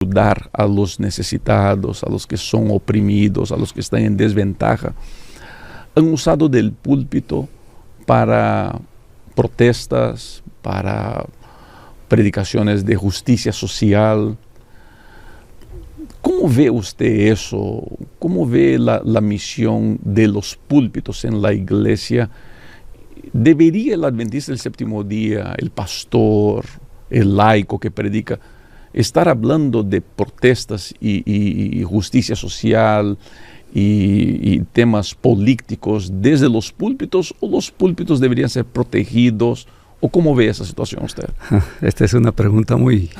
ayudar a los necesitados, a los que son oprimidos, a los que están en desventaja, han usado del púlpito para protestas, para predicaciones de justicia social. ¿Cómo ve usted eso? ¿Cómo ve la misión de los púlpitos en la iglesia? ¿Debería el adventista del séptimo día, el pastor, el laico que predica, estar hablando de protestas y justicia social y temas políticos desde los púlpitos, o los púlpitos deberían ser protegidos? ¿O cómo ve esa situación usted? Esta es una pregunta muy...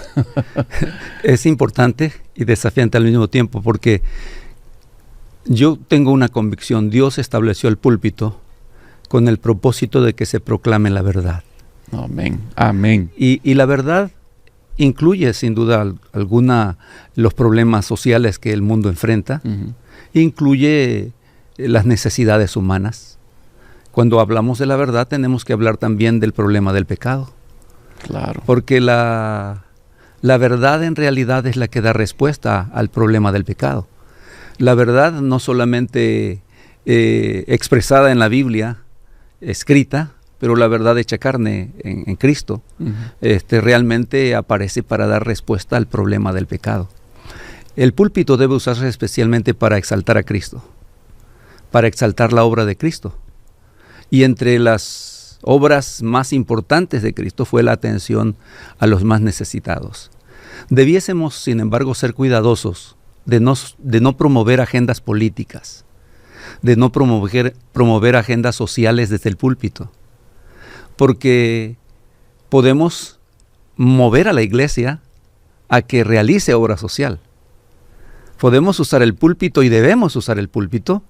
es importante y desafiante al mismo tiempo, porque yo tengo una convicción. Dios estableció el púlpito con el propósito de que se proclame la verdad. Amén, amén. Y la verdad incluye sin duda alguna los problemas sociales que el mundo enfrenta, incluye las necesidades humanas. Cuando hablamos de la verdad tenemos que hablar también del problema del pecado. Claro. Porque la verdad en realidad es la que da respuesta al problema del pecado. La verdad no solamente expresada en la Biblia, escrita, pero la verdad hecha carne en Cristo, realmente aparece para dar respuesta al problema del pecado. El púlpito debe usarse especialmente para exaltar a Cristo, para exaltar la obra de Cristo. Y entre las obras más importantes de Cristo fue la atención a los más necesitados. Debiésemos, sin embargo, ser cuidadosos de no promover agendas políticas, de no promover agendas sociales desde el púlpito, porque podemos mover a la iglesia a que realice obra social. Podemos usar el púlpito y debemos usar el púlpito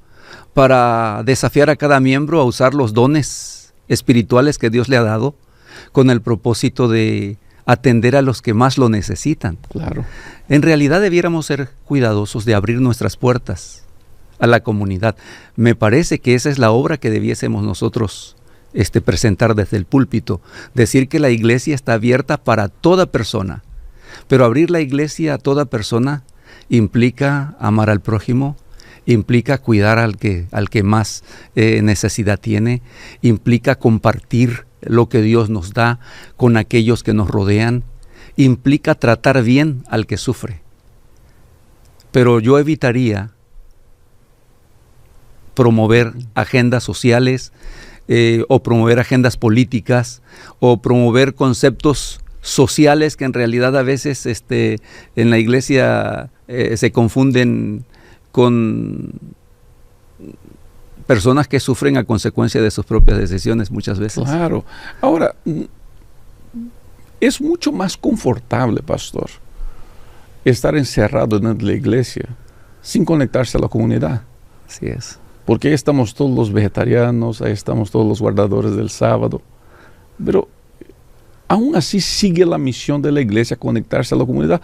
para desafiar a cada miembro a usar los dones espirituales que Dios le ha dado con el propósito de atender a los que más lo necesitan. Claro. En realidad debiéramos ser cuidadosos de abrir nuestras puertas a la comunidad. Me parece que esa es la obra que debiésemos nosotros presentar desde el púlpito, decir que la iglesia está abierta para toda persona, pero abrir la iglesia a toda persona implica amar al prójimo, implica cuidar al que más necesidad tiene, implica compartir lo que Dios nos da con aquellos que nos rodean, implica tratar bien al que sufre. Pero yo evitaría promover agendas sociales o promover agendas políticas o promover conceptos sociales que en realidad a veces en la iglesia se confunden con personas que sufren a consecuencia de sus propias decisiones muchas veces. Claro. Ahora, es mucho más confortable, pastor, estar encerrado dentro de la iglesia sin conectarse a la comunidad. Así es. Porque ahí estamos todos los vegetarianos, ahí estamos todos los guardadores del sábado. Pero aún así sigue la misión de la iglesia, conectarse a la comunidad.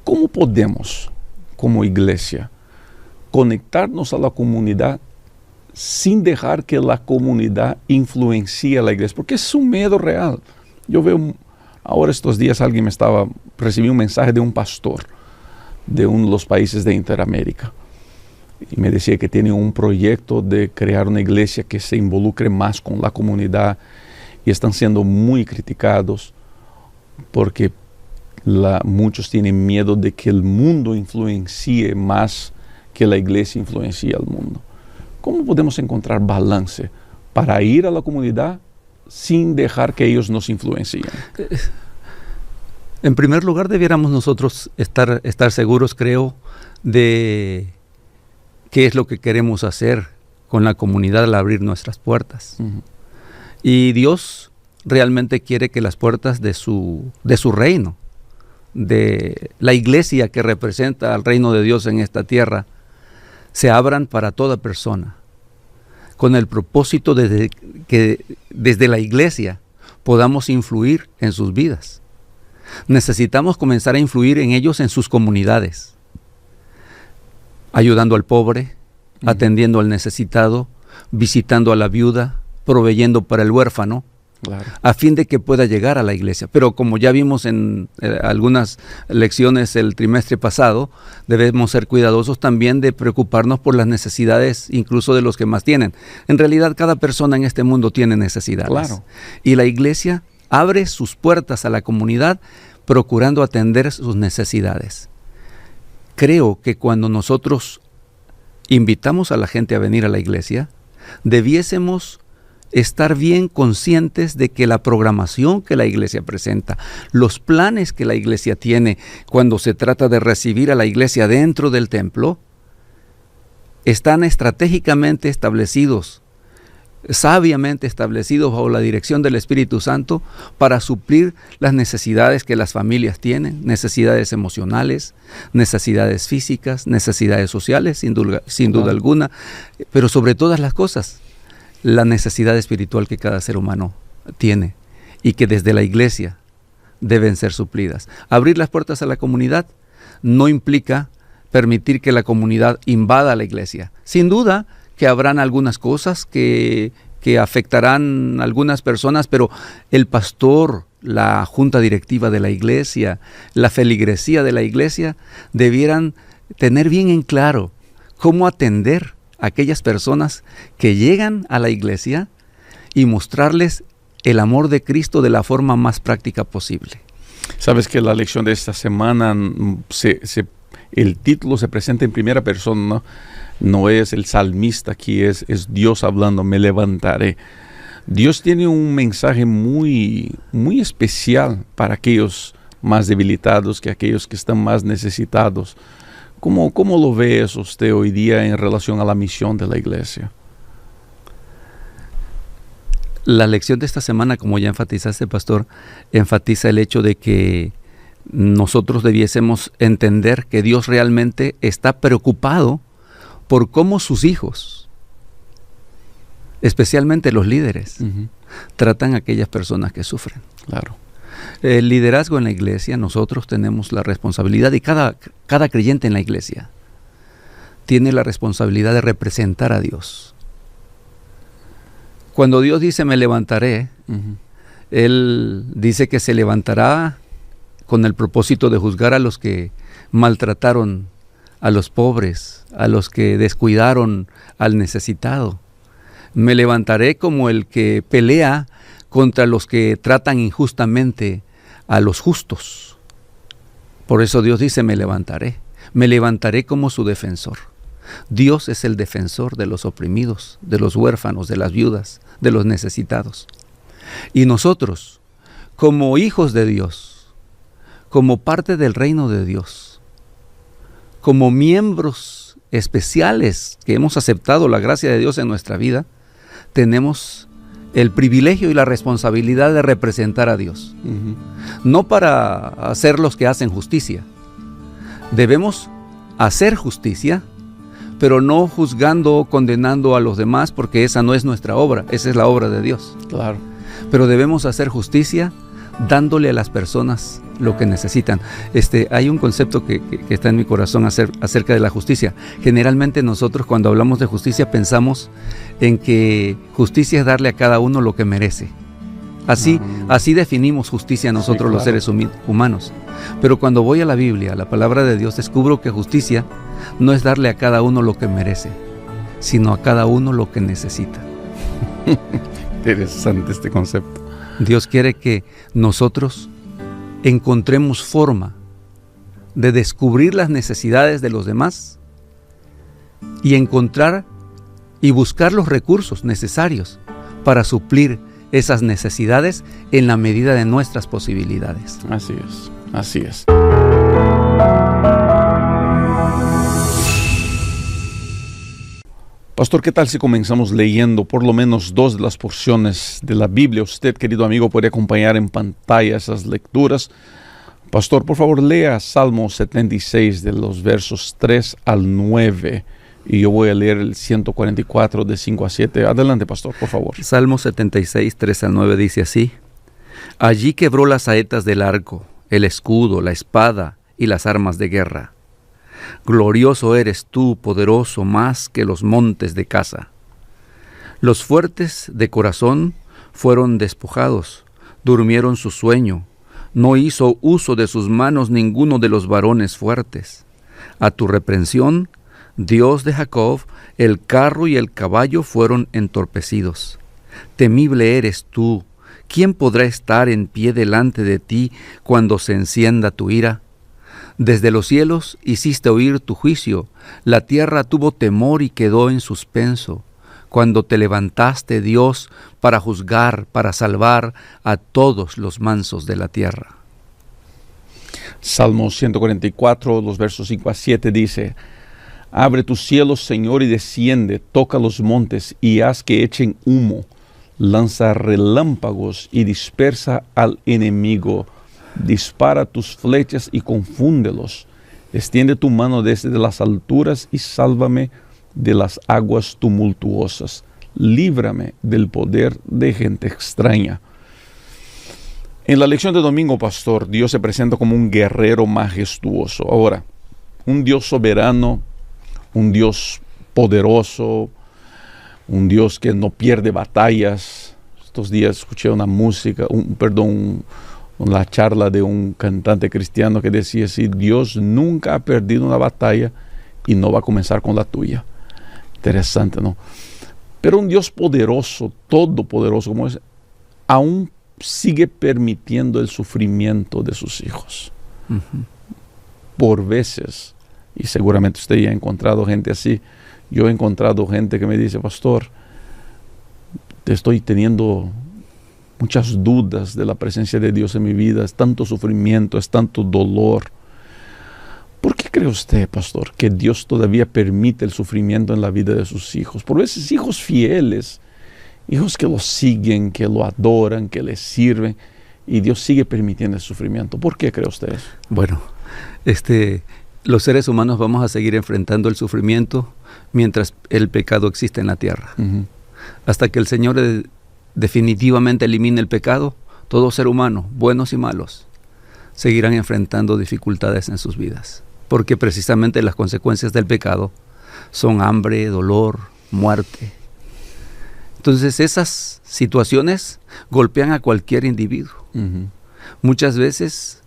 ¿Cómo podemos, como iglesia, conectarnos a la comunidad sin dejar que la comunidad influencie a la iglesia? Porque es un miedo real. Yo veo, ahora estos días recibí un mensaje de un pastor de uno de los países de Interamérica. Y me decía que tiene un proyecto de crear una iglesia que se involucre más con la comunidad, y están siendo muy criticados porque muchos tienen miedo de que el mundo influencie más que la iglesia influencie al mundo. ¿Cómo podemos encontrar balance para ir a la comunidad sin dejar que ellos nos influencien? En primer lugar, debiéramos nosotros estar seguros, creo, de qué es lo que queremos hacer con la comunidad al abrir nuestras puertas. Y Dios realmente quiere que las puertas de su reino, de la iglesia que representa al reino de Dios en esta tierra, se abran para toda persona, con el propósito de que desde la iglesia podamos influir en sus vidas. Necesitamos comenzar a influir en ellos en sus comunidades, ayudando al pobre, atendiendo al necesitado, visitando a la viuda, proveyendo para el huérfano, Claro. a fin de que pueda llegar a la iglesia. Pero como ya vimos en algunas lecciones el trimestre pasado, debemos ser cuidadosos también de preocuparnos por las necesidades incluso de los que más tienen. En realidad cada persona en este mundo tiene necesidades. Claro. Y la iglesia abre sus puertas a la comunidad procurando atender sus necesidades. Creo que cuando nosotros invitamos a la gente a venir a la iglesia, debiésemos estar bien conscientes de que la programación que la iglesia presenta, los planes que la iglesia tiene cuando se trata de recibir a la iglesia dentro del templo, están estratégicamente establecidos, sabiamente establecidos bajo la dirección del Espíritu Santo para suplir las necesidades que las familias tienen, necesidades emocionales, necesidades físicas, necesidades sociales, sin duda alguna, pero sobre todas las cosas, la necesidad espiritual que cada ser humano tiene y que desde la iglesia deben ser suplidas. Abrir las puertas a la comunidad no implica permitir que la comunidad invada la iglesia. Sin duda que habrán algunas cosas que afectarán a algunas personas, pero el pastor, la junta directiva de la iglesia, la feligresía de la iglesia, debieran tener bien en claro cómo atender a aquellas personas que llegan a la iglesia y mostrarles el amor de Cristo de la forma más práctica posible. Sabes que la lección de esta semana, el título se presenta en primera persona, ¿no? No es el salmista, aquí es Dios hablando, me levantaré. Dios tiene un mensaje muy, muy especial para aquellos más debilitados, que aquellos que están más necesitados. ¿Cómo lo ve eso usted hoy día en relación a la misión de la iglesia? La lección de esta semana, como ya enfatizaste, pastor, enfatiza el hecho de que nosotros debiésemos entender que Dios realmente está preocupado por cómo sus hijos, especialmente los líderes, tratan a aquellas personas que sufren. Claro. El liderazgo en la iglesia, nosotros tenemos la responsabilidad, y cada creyente en la iglesia tiene la responsabilidad de representar a Dios. Cuando Dios dice me levantaré, Él dice que se levantará con el propósito de juzgar a los que maltrataron a los pobres, a los que descuidaron al necesitado. Me levantaré como el que pelea contra los que tratan injustamente a los justos. Por eso Dios dice, me levantaré como su defensor. Dios es el defensor de los oprimidos, de los huérfanos, de las viudas, de los necesitados. Y nosotros, como hijos de Dios, como parte del reino de Dios, como miembros especiales que hemos aceptado la gracia de Dios en nuestra vida, tenemos el privilegio y la responsabilidad de representar a Dios. No para hacer los que hacen justicia. Debemos hacer justicia, pero no juzgando o condenando a los demás, porque esa no es nuestra obra, esa es la obra de Dios. Claro. Pero debemos hacer justicia dándole a las personas lo que necesitan. Hay un concepto que está en mi corazón acerca de la justicia. Generalmente nosotros cuando hablamos de justicia pensamos en que justicia es darle a cada uno lo que merece. Así definimos justicia nosotros, sí, claro, los seres humanos. Pero cuando voy a la Biblia, a la palabra de Dios, descubro que justicia no es darle a cada uno lo que merece, sino a cada uno lo que necesita. Interesante este concepto. Dios quiere que nosotros encontremos forma de descubrir las necesidades de los demás y encontrar y buscar los recursos necesarios para suplir esas necesidades en la medida de nuestras posibilidades. Así es, así es. Pastor, ¿qué tal si comenzamos leyendo por lo menos 2 de las porciones de la Biblia? Usted, querido amigo, puede acompañar en pantalla esas lecturas. Pastor, por favor, lea Salmo 76 de los versos 3 al 9. Y yo voy a leer el 144 de 5 a 7. Adelante, pastor, por favor. Salmo 76, 3 al 9 dice así: Allí quebró las saetas del arco, el escudo, la espada y las armas de guerra. Glorioso eres tú, poderoso más que los montes de Caza. Los fuertes de corazón fueron despojados, durmieron su sueño. No hizo uso de sus manos ninguno de los varones fuertes. A tu reprensión, Dios de Jacob, el carro y el caballo fueron entorpecidos. Temible eres tú. ¿Quién podrá estar en pie delante de ti cuando se encienda tu ira? Desde los cielos hiciste oír tu juicio. La tierra tuvo temor y quedó en suspenso. Cuando te levantaste, Dios, para juzgar, para salvar a todos los mansos de la tierra. Salmo 144, los versos 5 a 7 dice: Abre tus cielos, Señor, y desciende, toca los montes y haz que echen humo. Lanza relámpagos y dispersa al enemigo. Dispara tus flechas y confúndelos. Extiende tu mano desde las alturas y sálvame de las aguas tumultuosas. Líbrame del poder de gente extraña. En la lección de domingo, pastor, Dios se presenta como un guerrero majestuoso. Ahora, un Dios soberano, un Dios poderoso, un Dios que no pierde batallas. Estos días escuché una música, la charla de un cantante cristiano que decía así: Dios nunca ha perdido una batalla y no va a comenzar con la tuya. Interesante, ¿no? Pero un Dios poderoso, todopoderoso como es, aún sigue permitiendo el sufrimiento de sus hijos. Uh-huh. Por veces, y seguramente usted ya ha encontrado gente así. Yo he encontrado gente que me dice: pastor, estoy teniendo muchas dudas de la presencia de Dios en mi vida, es tanto sufrimiento, es tanto dolor. ¿Por qué cree usted, pastor, que Dios todavía permite el sufrimiento en la vida de sus hijos? Por veces hijos fieles, hijos que lo siguen, que lo adoran, que le sirven, y Dios sigue permitiendo el sufrimiento. ¿Por qué cree usted eso? Bueno, los seres humanos vamos a seguir enfrentando el sufrimiento mientras el pecado existe en la tierra. Uh-huh. Hasta que el Señor definitivamente elimine el pecado, todo ser humano, buenos y malos, seguirán enfrentando dificultades en sus vidas. Porque precisamente las consecuencias del pecado son hambre, dolor, muerte. Entonces esas situaciones golpean a cualquier individuo. Uh-huh. Muchas veces,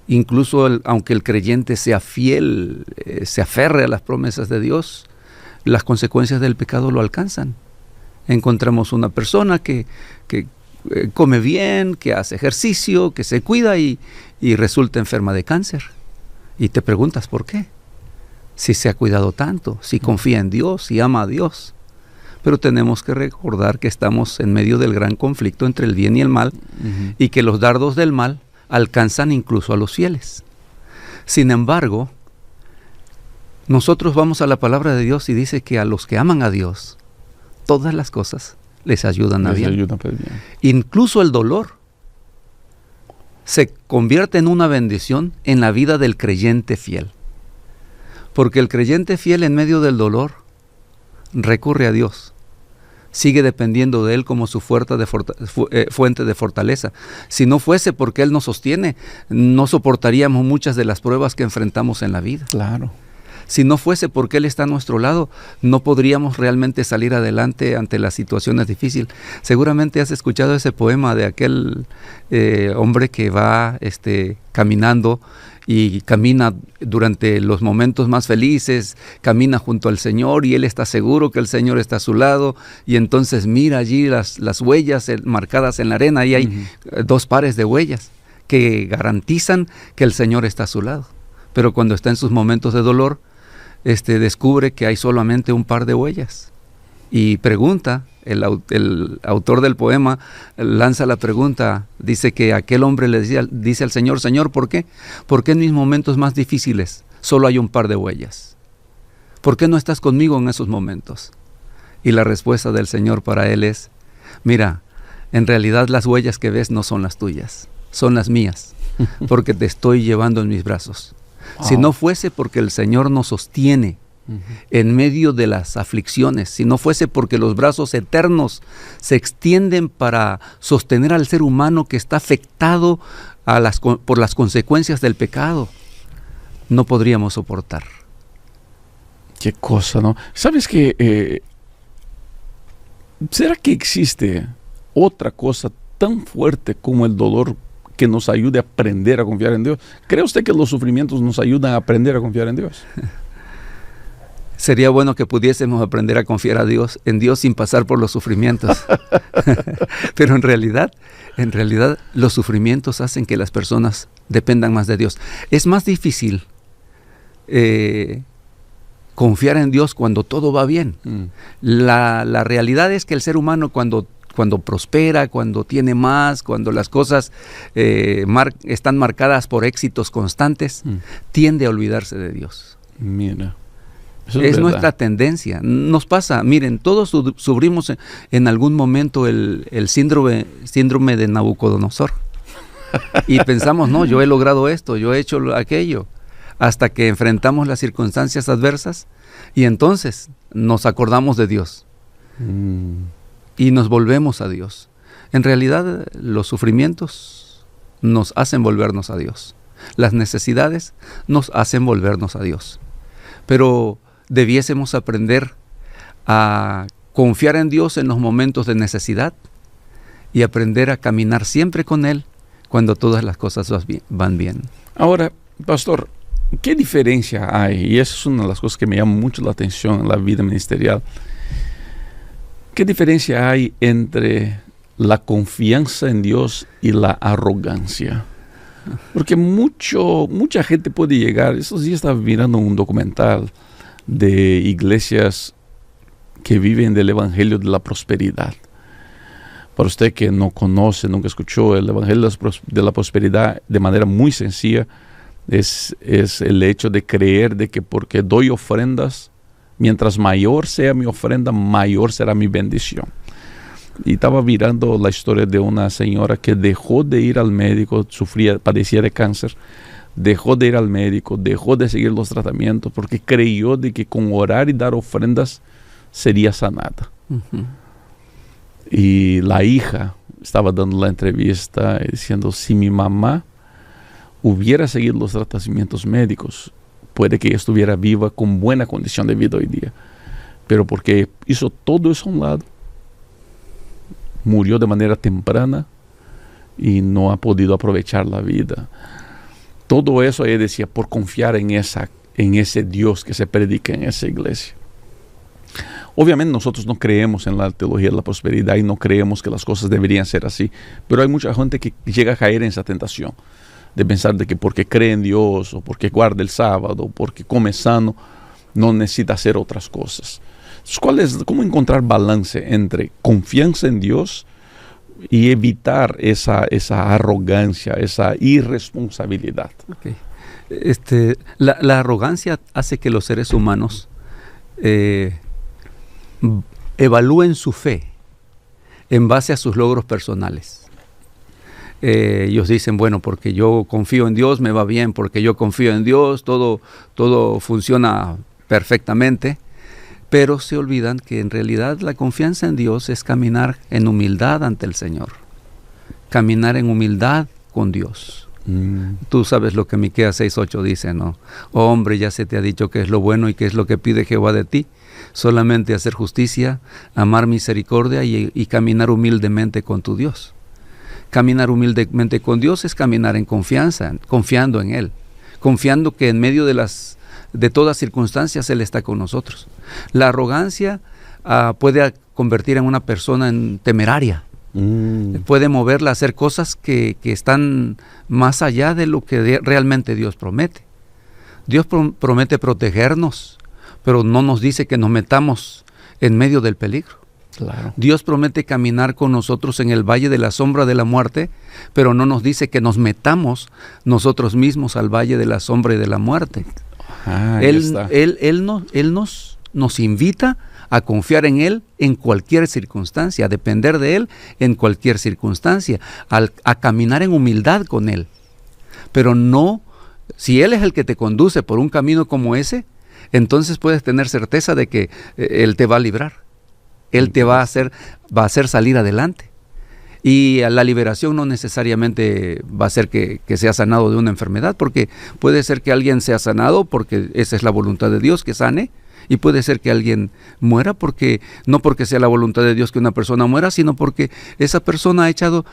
incluso aunque el creyente sea fiel, se aferre a las promesas de Dios, las consecuencias del pecado lo alcanzan. Encontramos una persona que come bien, que hace ejercicio, que se cuida y resulta enferma de cáncer. Y te preguntas por qué. Si se ha cuidado tanto, si confía en Dios, si ama a Dios. Pero tenemos que recordar que estamos en medio del gran conflicto entre el bien y el mal, uh-huh, y que los dardos del mal alcanzan incluso a los fieles. Sin embargo, nosotros vamos a la palabra de Dios y dice que a los que aman a Dios, todas las cosas les ayudan a bien. Incluso el dolor se convierte en una bendición en la vida del creyente fiel. Porque el creyente fiel en medio del dolor recurre a Dios. Sigue dependiendo de Él como su fuente de fortaleza. Si no fuese porque Él nos sostiene, no soportaríamos muchas de las pruebas que enfrentamos en la vida. Claro. Si no fuese porque Él está a nuestro lado, no podríamos realmente salir adelante ante las situaciones difíciles. Seguramente has escuchado ese poema de aquel hombre que va caminando y camina durante los momentos más felices, camina junto al Señor y él está seguro que el Señor está a su lado, y entonces mira allí las huellas marcadas en la arena, y hay uh-huh, 2 pares de huellas que garantizan que el Señor está a su lado. Pero cuando está en sus momentos de dolor, descubre que hay solamente un par de huellas. Y pregunta, el autor del poema lanza la pregunta, dice que aquel hombre le dice al Señor: Señor, ¿por qué? ¿Por qué en mis momentos más difíciles solo hay un par de huellas? ¿Por qué no estás conmigo en esos momentos? Y la respuesta del Señor para él es: mira, en realidad las huellas que ves no son las tuyas, son las mías, porque te estoy llevando en mis brazos. Si no fuese porque el Señor nos sostiene en medio de las aflicciones, si no fuese porque los brazos eternos se extienden para sostener al ser humano que está afectado por las consecuencias del pecado, no podríamos soportar. Qué cosa, ¿no? ¿Sabes qué? ¿Será que existe otra cosa tan fuerte como el dolor que nos ayude a aprender a confiar en Dios? ¿Cree usted que los sufrimientos nos ayudan a aprender a confiar en Dios? Sería bueno que pudiésemos aprender a confiar en Dios sin pasar por los sufrimientos. Pero en realidad, los sufrimientos hacen que las personas dependan más de Dios. Es más difícil confiar en Dios cuando todo va bien. La realidad es que el ser humano cuando prospera, cuando tiene más, cuando las cosas están marcadas por éxitos constantes, tiende a olvidarse de Dios. Mira. Es nuestra tendencia. Nos pasa, miren, todos sufrimos en algún momento el síndrome de Nabucodonosor. Y pensamos, no, yo he logrado esto, yo he hecho aquello. Hasta que enfrentamos las circunstancias adversas y entonces nos acordamos de Dios. Y nos volvemos a Dios. En realidad, los sufrimientos nos hacen volvernos a Dios. Las necesidades nos hacen volvernos a Dios. Pero debiésemos aprender a confiar en Dios en los momentos de necesidad y aprender a caminar siempre con Él cuando todas las cosas van bien. Ahora, pastor, ¿qué diferencia hay? Y esa es una de las cosas que me llama mucho la atención en la vida ministerial. ¿Qué diferencia hay entre la confianza en Dios y la arrogancia? Porque mucha gente puede llegar. Estos días estaba mirando un documental de iglesias que viven del evangelio de la prosperidad. Para usted que no conoce, nunca escuchó el evangelio de la prosperidad, de manera muy sencilla, es el hecho de creer de que porque doy ofrendas, mientras mayor sea mi ofrenda, mayor será mi bendición. Y estaba mirando la historia de una señora que dejó de ir al médico, padecía de cáncer, dejó de ir al médico, dejó de seguir los tratamientos porque creyó de que con orar y dar ofrendas sería sanada. Y la hija estaba dando la entrevista diciendo, si mi mamá hubiera seguido los tratamientos médicos, puede que ella estuviera viva con buena condición de vida hoy día. Pero porque hizo todo eso a un lado, murió de manera temprana y no ha podido aprovechar la vida. Todo eso ella decía por confiar en ese Dios que se predica en esa iglesia. Obviamente nosotros no creemos en la teología de la prosperidad y no creemos que las cosas deberían ser así, pero hay mucha gente que llega a caer en esa tentación de pensar de que porque cree en Dios o porque guarda el sábado o porque come sano no necesita hacer otras cosas. Entonces, ¿cómo encontrar balance entre confianza en Dios y evitar esa arrogancia, esa irresponsabilidad? Okay. La arrogancia hace que los seres humanos evalúen su fe en base a sus logros personales. Ellos dicen, bueno, porque yo confío en Dios me va bien, porque yo confío en Dios todo funciona perfectamente, pero se olvidan que en realidad la confianza en Dios es caminar en humildad ante el Señor, caminar en humildad con Dios. Tú sabes lo que Miqueas 6:8 dice, ¿no? Oh, hombre, ya se te ha dicho qué es lo bueno y qué es lo que pide Jehová de ti, solamente hacer justicia, amar misericordia y caminar humildemente con tu Dios. Caminar humildemente con Dios es caminar en confianza, confiando en Él, confiando que en medio de todas circunstancias Él está con nosotros. La arrogancia puede convertir a una persona en temeraria. Puede moverla a hacer cosas que están más allá de lo que realmente Dios promete. Dios promete protegernos, pero no nos dice que nos metamos en medio del peligro. Claro. Dios promete caminar con nosotros en el valle de la sombra de la muerte, pero no nos dice que nos metamos nosotros mismos al valle de la sombra y de la muerte. Él nos invita a confiar en Él en cualquier circunstancia, a depender de Él en cualquier circunstancia, a caminar en humildad con Él. Pero no, si Él es el que te conduce por un camino como ese, entonces puedes tener certeza de que Él te va a librar. Él te va a hacer salir adelante. Y la liberación no necesariamente va a ser que sea sanado de una enfermedad, porque puede ser que alguien sea sanado porque esa es la voluntad de Dios, que sane, Y puede ser que alguien muera no porque sea la voluntad de Dios que una persona muera, sino porque esa persona ha echado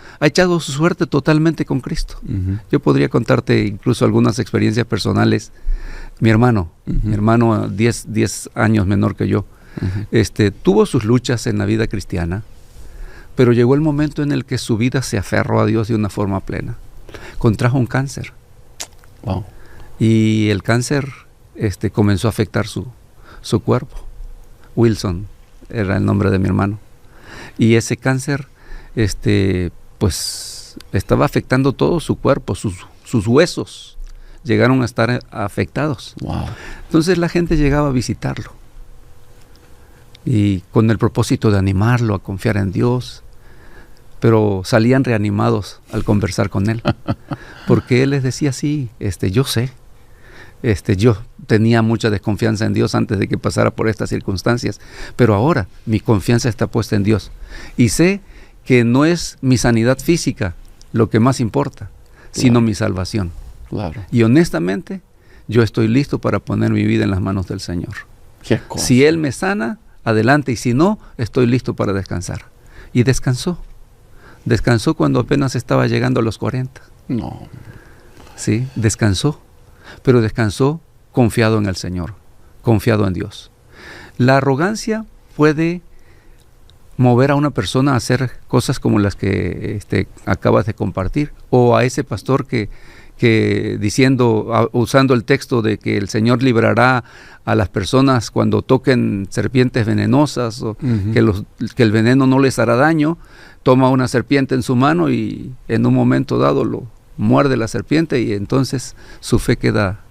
su suerte totalmente con Cristo. Ujú. Yo podría contarte incluso algunas experiencias personales. Mi hermano 10 años menor que yo, tuvo sus luchas en la vida cristiana, pero llegó el momento en el que su vida se aferró a Dios de una forma plena. Contrajo un cáncer. Wow. Y el cáncer comenzó a afectar su cuerpo. Wilson era el nombre de mi hermano. Y ese cáncer pues estaba afectando todo su cuerpo, sus huesos llegaron a estar afectados. Wow. Entonces la gente llegaba a visitarlo y con el propósito de animarlo a confiar en Dios, pero salían reanimados al conversar con él, porque él les decía así: yo sé, yo tenía mucha desconfianza en Dios antes de que pasara por estas circunstancias, pero ahora mi confianza está puesta en Dios y sé que no es mi sanidad física lo que más importa, sino mi salvación. Claro. Y honestamente, yo estoy listo para poner mi vida en las manos del Señor. Qué cosa. Si Él me sana, adelante, y si no, estoy listo para descansar. Y descansó. Descansó cuando apenas estaba llegando a los 40. No. Sí, descansó. Pero descansó confiado en el Señor, confiado en Dios. La arrogancia puede mover a una persona a hacer cosas como las que acabas de compartir, o a ese pastor que usando el texto de que el Señor librará a las personas cuando toquen serpientes venenosas, o que el veneno no les hará daño, toma una serpiente en su mano y en un momento dado lo muerde la serpiente, y entonces su fe queda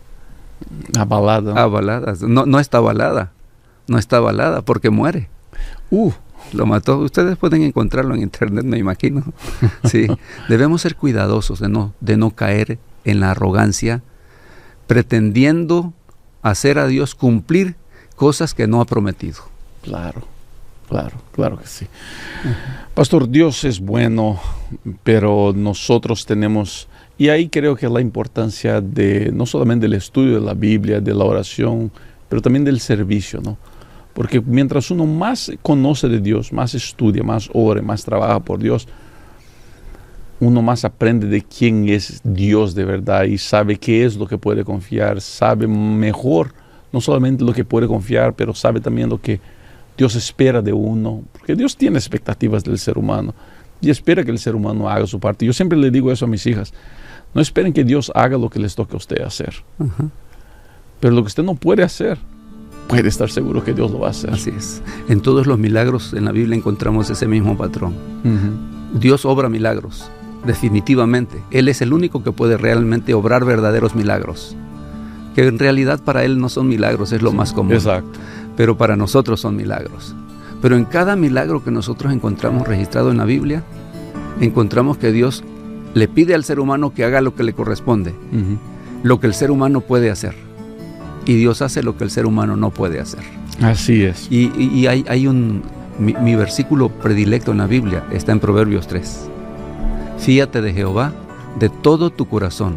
avalada. No está avalada, porque muere. Lo mató. Ustedes pueden encontrarlo en internet, me imagino. Sí. Debemos ser cuidadosos de no caer en la arrogancia, pretendiendo hacer a Dios cumplir cosas que no ha prometido. Claro que sí. Pastor, Dios es bueno, pero nosotros tenemos, y ahí creo que la importancia de no solamente del estudio de la Biblia, de la oración, pero también del servicio, ¿no? Porque mientras uno más conoce de Dios, más estudia, más ora, más trabaja por Dios, uno más aprende de quién es Dios de verdad y sabe qué es lo que puede confiar, sabe mejor no solamente lo que puede confiar, pero sabe también lo que Dios espera de uno, porque Dios tiene expectativas del ser humano y espera que el ser humano haga su parte. Yo siempre le digo eso a mis hijas: no esperen que Dios haga lo que les toque a usted hacer, pero lo que usted no puede hacer, puede estar seguro que Dios lo va a hacer. Así es. En todos los milagros en la Biblia encontramos ese mismo patrón. Dios obra milagros, definitivamente. Él es el único que puede realmente obrar verdaderos milagros, que en realidad para Él no son milagros, es lo más común. Exacto. Pero para nosotros son milagros. Pero en cada milagro que nosotros encontramos registrado en la Biblia, encontramos que Dios le pide al ser humano que haga lo que le corresponde, lo que el ser humano puede hacer. Y Dios hace lo que el ser humano no puede hacer. Así es. Y hay mi versículo predilecto en la Biblia, está en Proverbios 3. Fíate de Jehová de todo tu corazón,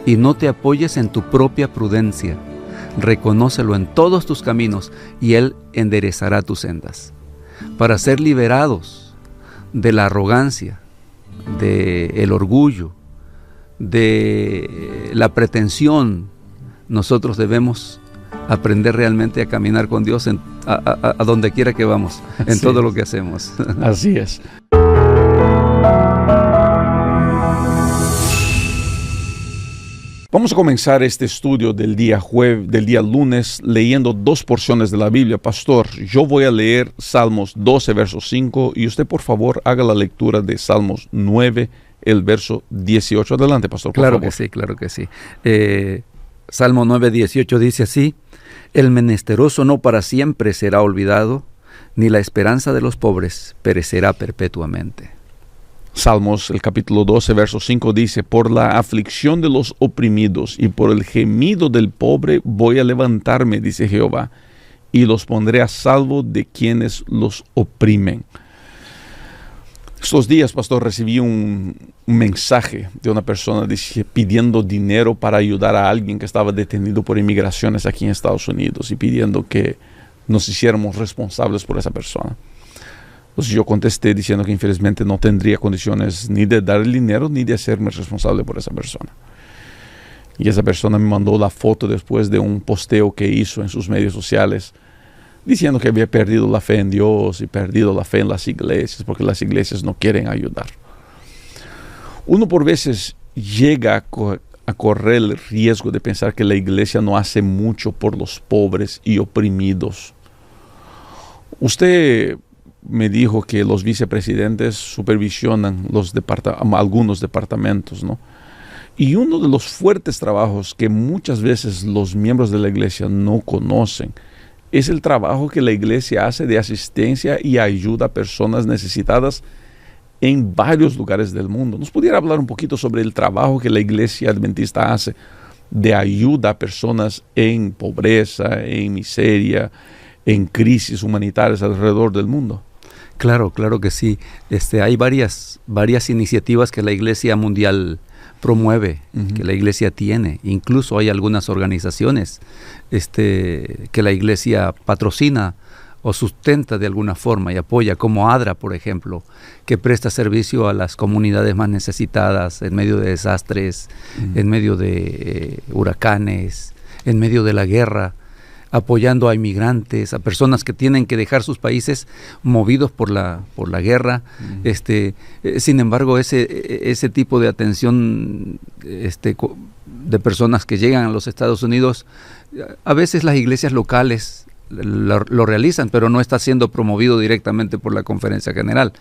y no te apoyes en tu propia prudencia. Reconócelo en todos tus caminos, y Él enderezará tus sendas. Para ser liberados de la arrogancia, del orgullo, de la pretensión, nosotros debemos aprender realmente a caminar con Dios a donde quiera que vamos, en todo lo que hacemos. Así es. Vamos a comenzar este estudio del día lunes leyendo 2 porciones de la Biblia. Pastor, yo voy a leer Salmos 12, verso 5, y usted por favor haga la lectura de Salmos 9, el verso 18. Adelante, pastor, por favor. Claro que sí. Salmo 9:18 dice así: el menesteroso no para siempre será olvidado, ni la esperanza de los pobres perecerá perpetuamente. Salmos, el capítulo 12, verso 5 dice: por la aflicción de los oprimidos y por el gemido del pobre voy a levantarme, dice Jehová, y los pondré a salvo de quienes los oprimen. Estos días, pastor, recibí un mensaje de una persona pidiendo dinero para ayudar a alguien que estaba detenido por inmigraciones aquí en Estados Unidos y pidiendo que nos hiciéramos responsables por esa persona. Entonces yo contesté diciendo que infelizmente no tendría condiciones ni de dar el dinero ni de hacerme responsable por esa persona. Y esa persona me mandó la foto después de un posteo que hizo en sus medios sociales diciendo que había perdido la fe en Dios y perdido la fe en las iglesias porque las iglesias no quieren ayudar. Uno por veces llega a correr el riesgo de pensar que la iglesia no hace mucho por los pobres y oprimidos. Usted me dijo que los vicepresidentes supervisionan algunos departamentos, ¿no? Y uno de los fuertes trabajos que muchas veces los miembros de la iglesia no conocen es el trabajo que la iglesia hace de asistencia y ayuda a personas necesitadas en varios lugares del mundo. ¿Nos pudiera hablar un poquito sobre el trabajo que la iglesia adventista hace de ayuda a personas en pobreza, en miseria, en crisis humanitarias alrededor del mundo? Claro que sí. Hay varias iniciativas que la Iglesia Mundial promueve, que la Iglesia tiene. Incluso hay algunas organizaciones que la Iglesia patrocina o sustenta de alguna forma y apoya, como ADRA, por ejemplo, que presta servicio a las comunidades más necesitadas en medio de desastres, en medio de huracanes, en medio de la guerra, apoyando a inmigrantes, a personas que tienen que dejar sus países movidos por la guerra. Sin embargo, ese tipo de atención de personas que llegan a los Estados Unidos, a veces las iglesias locales lo realizan, pero no está siendo promovido directamente por la Conferencia General.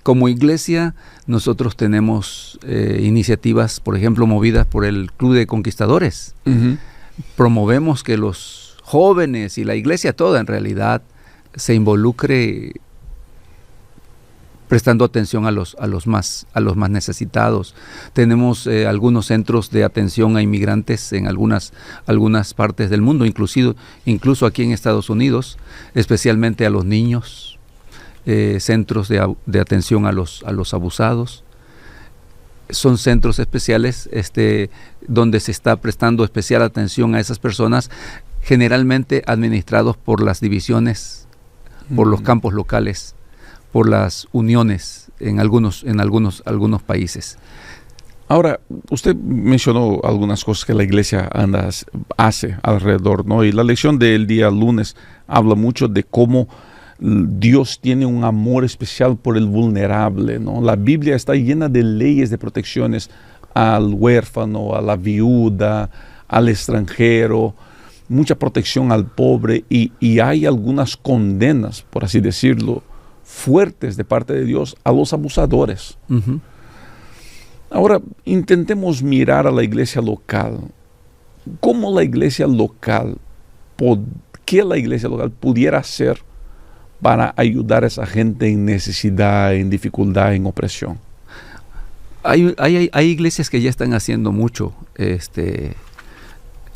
Como iglesia, nosotros tenemos iniciativas, por ejemplo, movidas por el Club de Conquistadores. Promovemos que los jóvenes y la iglesia toda en realidad se involucre prestando atención a los más necesitados. Tenemos algunos centros de atención a inmigrantes en algunas partes del mundo, incluso aquí en Estados Unidos, especialmente a los niños, centros de atención a los abusados. Son centros especiales donde se está prestando especial atención a esas personas, generalmente administrados por las divisiones, por los campos locales, por las uniones en algunos países. Ahora, usted mencionó algunas cosas que la iglesia hace alrededor, ¿no? Y la lección del día lunes habla mucho de cómo Dios tiene un amor especial por el vulnerable, ¿no? La Biblia está llena de leyes de protecciones al huérfano, a la viuda, al extranjero, mucha protección al pobre y hay algunas condenas, por así decirlo, fuertes de parte de Dios a los abusadores. Ahora, intentemos mirar a la iglesia local. ¿Cómo la iglesia local, qué la iglesia local pudiera hacer para ayudar a esa gente en necesidad, en dificultad, en opresión? Hay iglesias que ya están haciendo mucho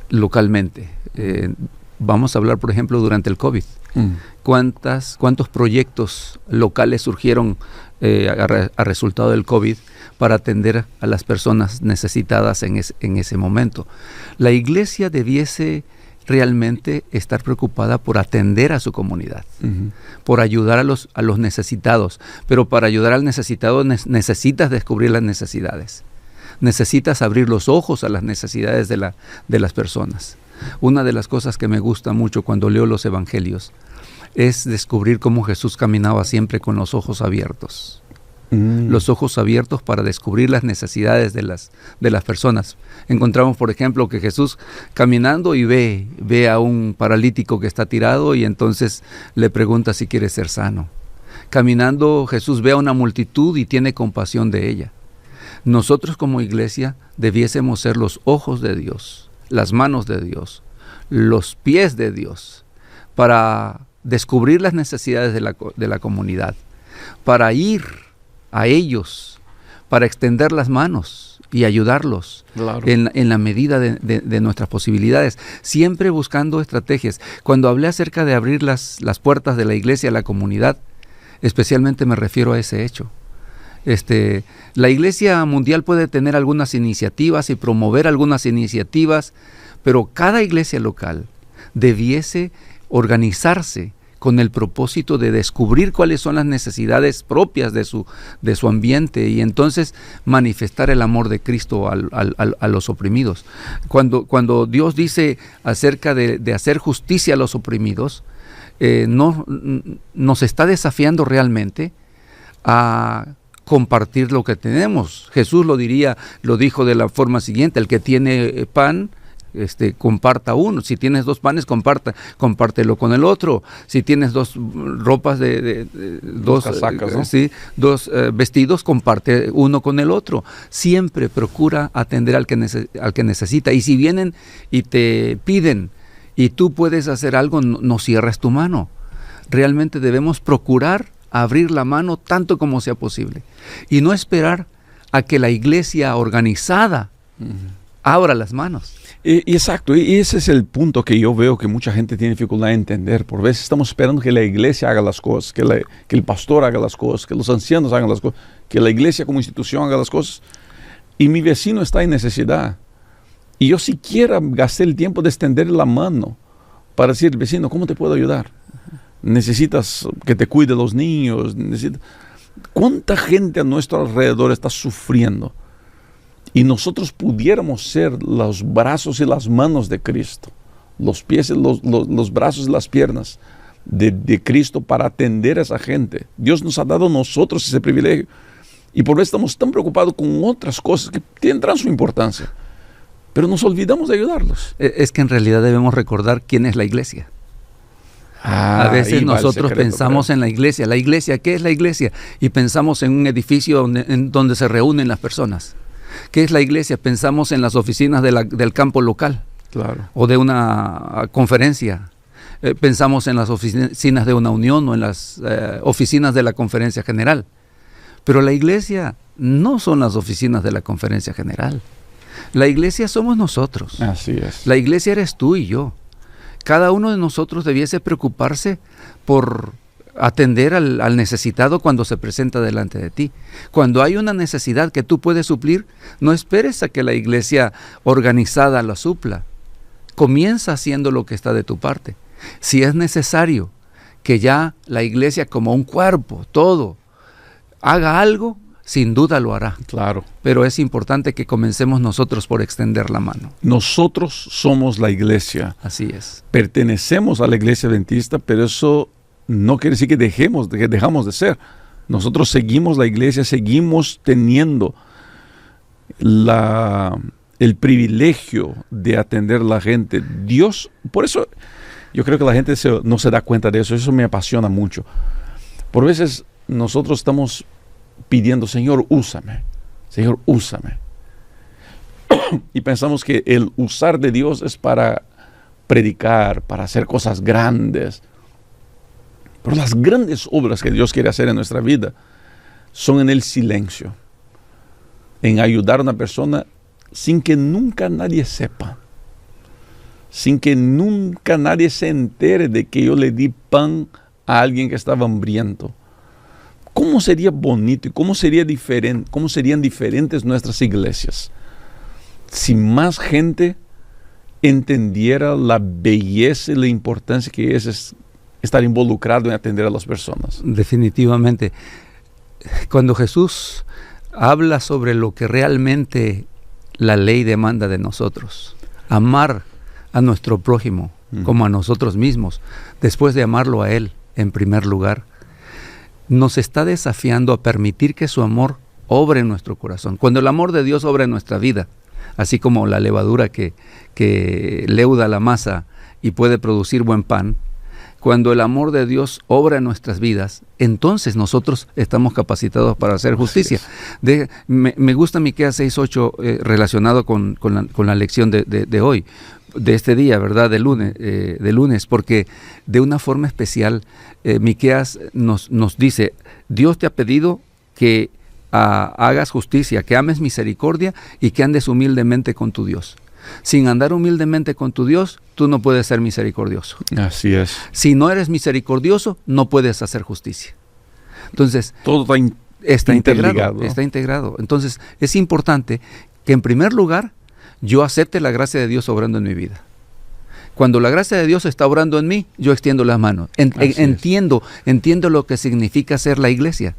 localmente. Vamos a hablar, por ejemplo, durante el COVID. ¿Cuántos proyectos locales surgieron a resultado del COVID para atender a las personas necesitadas en ese momento? La iglesia debiese realmente estar preocupada por atender a su comunidad, por ayudar a los necesitados. Pero para ayudar al necesitado necesitas descubrir las necesidades. Necesitas abrir los ojos a las necesidades de las personas. Una de las cosas que me gusta mucho cuando leo los evangelios es descubrir cómo Jesús caminaba siempre con los ojos abiertos. Los ojos abiertos para descubrir las necesidades de las personas. Encontramos, por ejemplo, que Jesús caminando y ve a un paralítico que está tirado y entonces le pregunta si quiere ser sano. Caminando, Jesús ve a una multitud y tiene compasión de ella. Nosotros como iglesia debiésemos ser los ojos de Dios, las manos de Dios, los pies de Dios, para descubrir las necesidades de la comunidad, para ir a ellos, para extender las manos y ayudarlos, claro, en la medida de nuestras posibilidades, siempre buscando estrategias. Cuando hablé acerca de abrir las puertas de la iglesia a la comunidad, especialmente me refiero a ese hecho. La Iglesia Mundial puede tener algunas iniciativas y promover algunas iniciativas, pero cada iglesia local debiese organizarse con el propósito de descubrir cuáles son las necesidades propias de su ambiente y entonces manifestar el amor de Cristo a los oprimidos. Cuando Dios dice acerca de hacer justicia a los oprimidos, nos está desafiando realmente a compartir lo que tenemos. Jesús lo dijo de la forma siguiente: el que tiene pan, comparta uno. Si tienes 2 panes, compártelo con el otro. Si tienes 2 ropas dos casacas, ¿no? Sí, 2 vestidos, comparte uno con el otro. Siempre procura atender al que necesita. Y si vienen y te piden y tú puedes hacer algo, no cierres tu mano. Realmente debemos procurar abrir la mano tanto como sea posible y no esperar a que la iglesia organizada abra las manos. Exacto, y ese es el punto que yo veo que mucha gente tiene dificultad en entender. Por veces estamos esperando que la iglesia haga las cosas, que el pastor haga las cosas, que los ancianos hagan las cosas, que la iglesia como institución haga las cosas. Y mi vecino está en necesidad. Y yo siquiera gasté el tiempo de extender la mano para decir: vecino, ¿cómo te puedo ayudar? Necesitas que te cuide los niños. ¿Cuánta gente a nuestro alrededor está sufriendo? Y nosotros pudiéramos ser los brazos y las manos de Cristo, los pies, los brazos y las piernas de Cristo para atender a esa gente. Dios nos ha dado a nosotros ese privilegio. Y por eso estamos tan preocupados con otras cosas que tendrán su importancia. Pero nos olvidamos de ayudarlos. Es que en realidad debemos recordar quién es la iglesia. A veces nosotros pensamos en la iglesia. ¿La iglesia? ¿Qué es la iglesia? Y pensamos en un edificio donde se reúnen las personas. ¿Qué es la iglesia? Pensamos en las oficinas del campo local. Claro. O de una conferencia. Pensamos en las oficinas de una unión o en las oficinas de la conferencia general. Pero la iglesia no son las oficinas de la conferencia general. La iglesia somos nosotros. Así es. La iglesia eres tú y yo. Cada uno de nosotros debiese preocuparse por atender al necesitado cuando se presenta delante de ti. Cuando hay una necesidad que tú puedes suplir, no esperes a que la iglesia organizada la supla. Comienza haciendo lo que está de tu parte. Si es necesario que ya la iglesia como un cuerpo, todo, haga algo, sin duda lo hará. Claro. Pero es importante que comencemos nosotros por extender la mano. Nosotros somos la iglesia. Así es. Pertenecemos a la iglesia adventista, pero eso no quiere decir que dejamos de ser. Nosotros seguimos la iglesia, seguimos teniendo el privilegio de atender a la gente. Dios, por eso yo creo que la gente no se da cuenta de eso. Eso me apasiona mucho. Por veces nosotros estamos pidiendo: Señor, úsame. Señor, úsame. Y pensamos que el usar de Dios es para predicar, para hacer cosas grandes. Pero las grandes obras que Dios quiere hacer en nuestra vida son en el silencio, en ayudar a una persona sin que nunca nadie sepa, sin que nunca nadie se entere de que yo le di pan a alguien que estaba hambriento. ¿Cómo sería bonito y cómo serían diferentes nuestras iglesias si más gente entendiera la belleza y la importancia que es estar involucrado en atender a las personas? Definitivamente. Cuando Jesús habla sobre lo que realmente la ley demanda de nosotros, amar a nuestro prójimo como a nosotros mismos, después de amarlo a Él en primer lugar, nos está desafiando a permitir que su amor obre en nuestro corazón. Cuando el amor de Dios obra en nuestra vida, así como la levadura que leuda la masa y puede producir buen pan, cuando el amor de Dios obra en nuestras vidas, entonces nosotros estamos capacitados para hacer justicia. Me gusta Miqueas 6:8 relacionado con la lección de hoy, de este día, ¿verdad? De lunes, porque de una forma especial Miqueas nos dice: Dios te ha pedido que hagas justicia, que ames misericordia y que andes humildemente con tu Dios. Sin andar humildemente con tu Dios, tú no puedes ser misericordioso. Así es. Si no eres misericordioso, no puedes hacer justicia. Entonces, todo está Está interligado, ¿no? Está integrado. Entonces, es importante que en primer lugar yo acepte la gracia de Dios obrando en mi vida. Cuando la gracia de Dios está obrando en mí, yo extiendo las manos. Entiendo lo que significa ser la iglesia.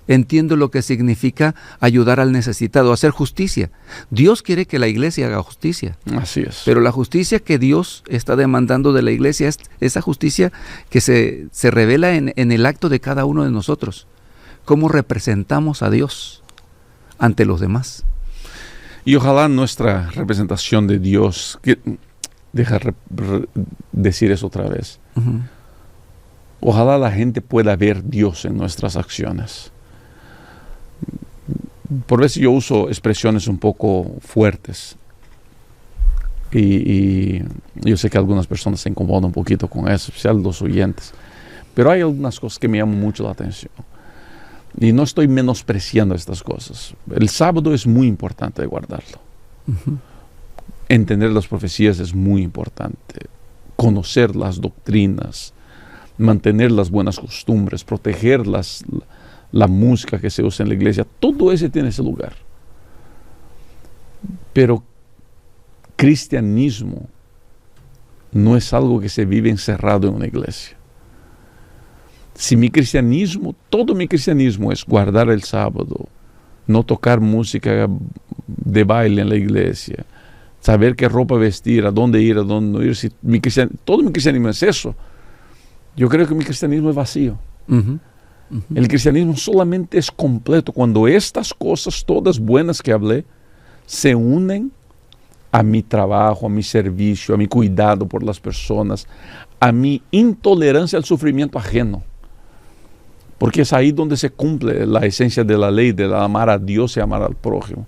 Entiendo lo que significa ayudar al necesitado, hacer justicia. Dios quiere que la iglesia haga justicia. Así es. Pero la justicia que Dios está demandando de la iglesia es esa justicia que se revela en el acto de cada uno de nosotros. Cómo representamos a Dios ante los demás. Y ojalá nuestra representación de Dios, deja decir eso otra vez, ojalá la gente pueda ver Dios en nuestras acciones. Por veces yo uso expresiones un poco fuertes y yo sé que algunas personas se incomodan un poquito con eso, especialmente los oyentes, pero hay algunas cosas que me llaman mucho la atención y no estoy menospreciando estas cosas. El sábado es muy importante de guardarlo. Entender las profecías es muy importante, conocer las doctrinas, mantener las buenas costumbres, proteger la música que se usa en la iglesia, todo eso tiene ese lugar. Pero cristianismo no es algo que se vive encerrado en una iglesia. Si todo mi cristianismo es guardar el sábado, no tocar música de baile en la iglesia, saber qué ropa vestir, a dónde ir, a dónde no ir, todo mi cristianismo es eso, yo creo que mi cristianismo es vacío. El cristianismo solamente es completo cuando estas cosas todas buenas que hablé se unen a mi trabajo, a mi servicio, a mi cuidado por las personas, a mi intolerancia al sufrimiento ajeno. Porque es ahí donde se cumple la esencia de la ley, de amar a Dios y amar al prójimo.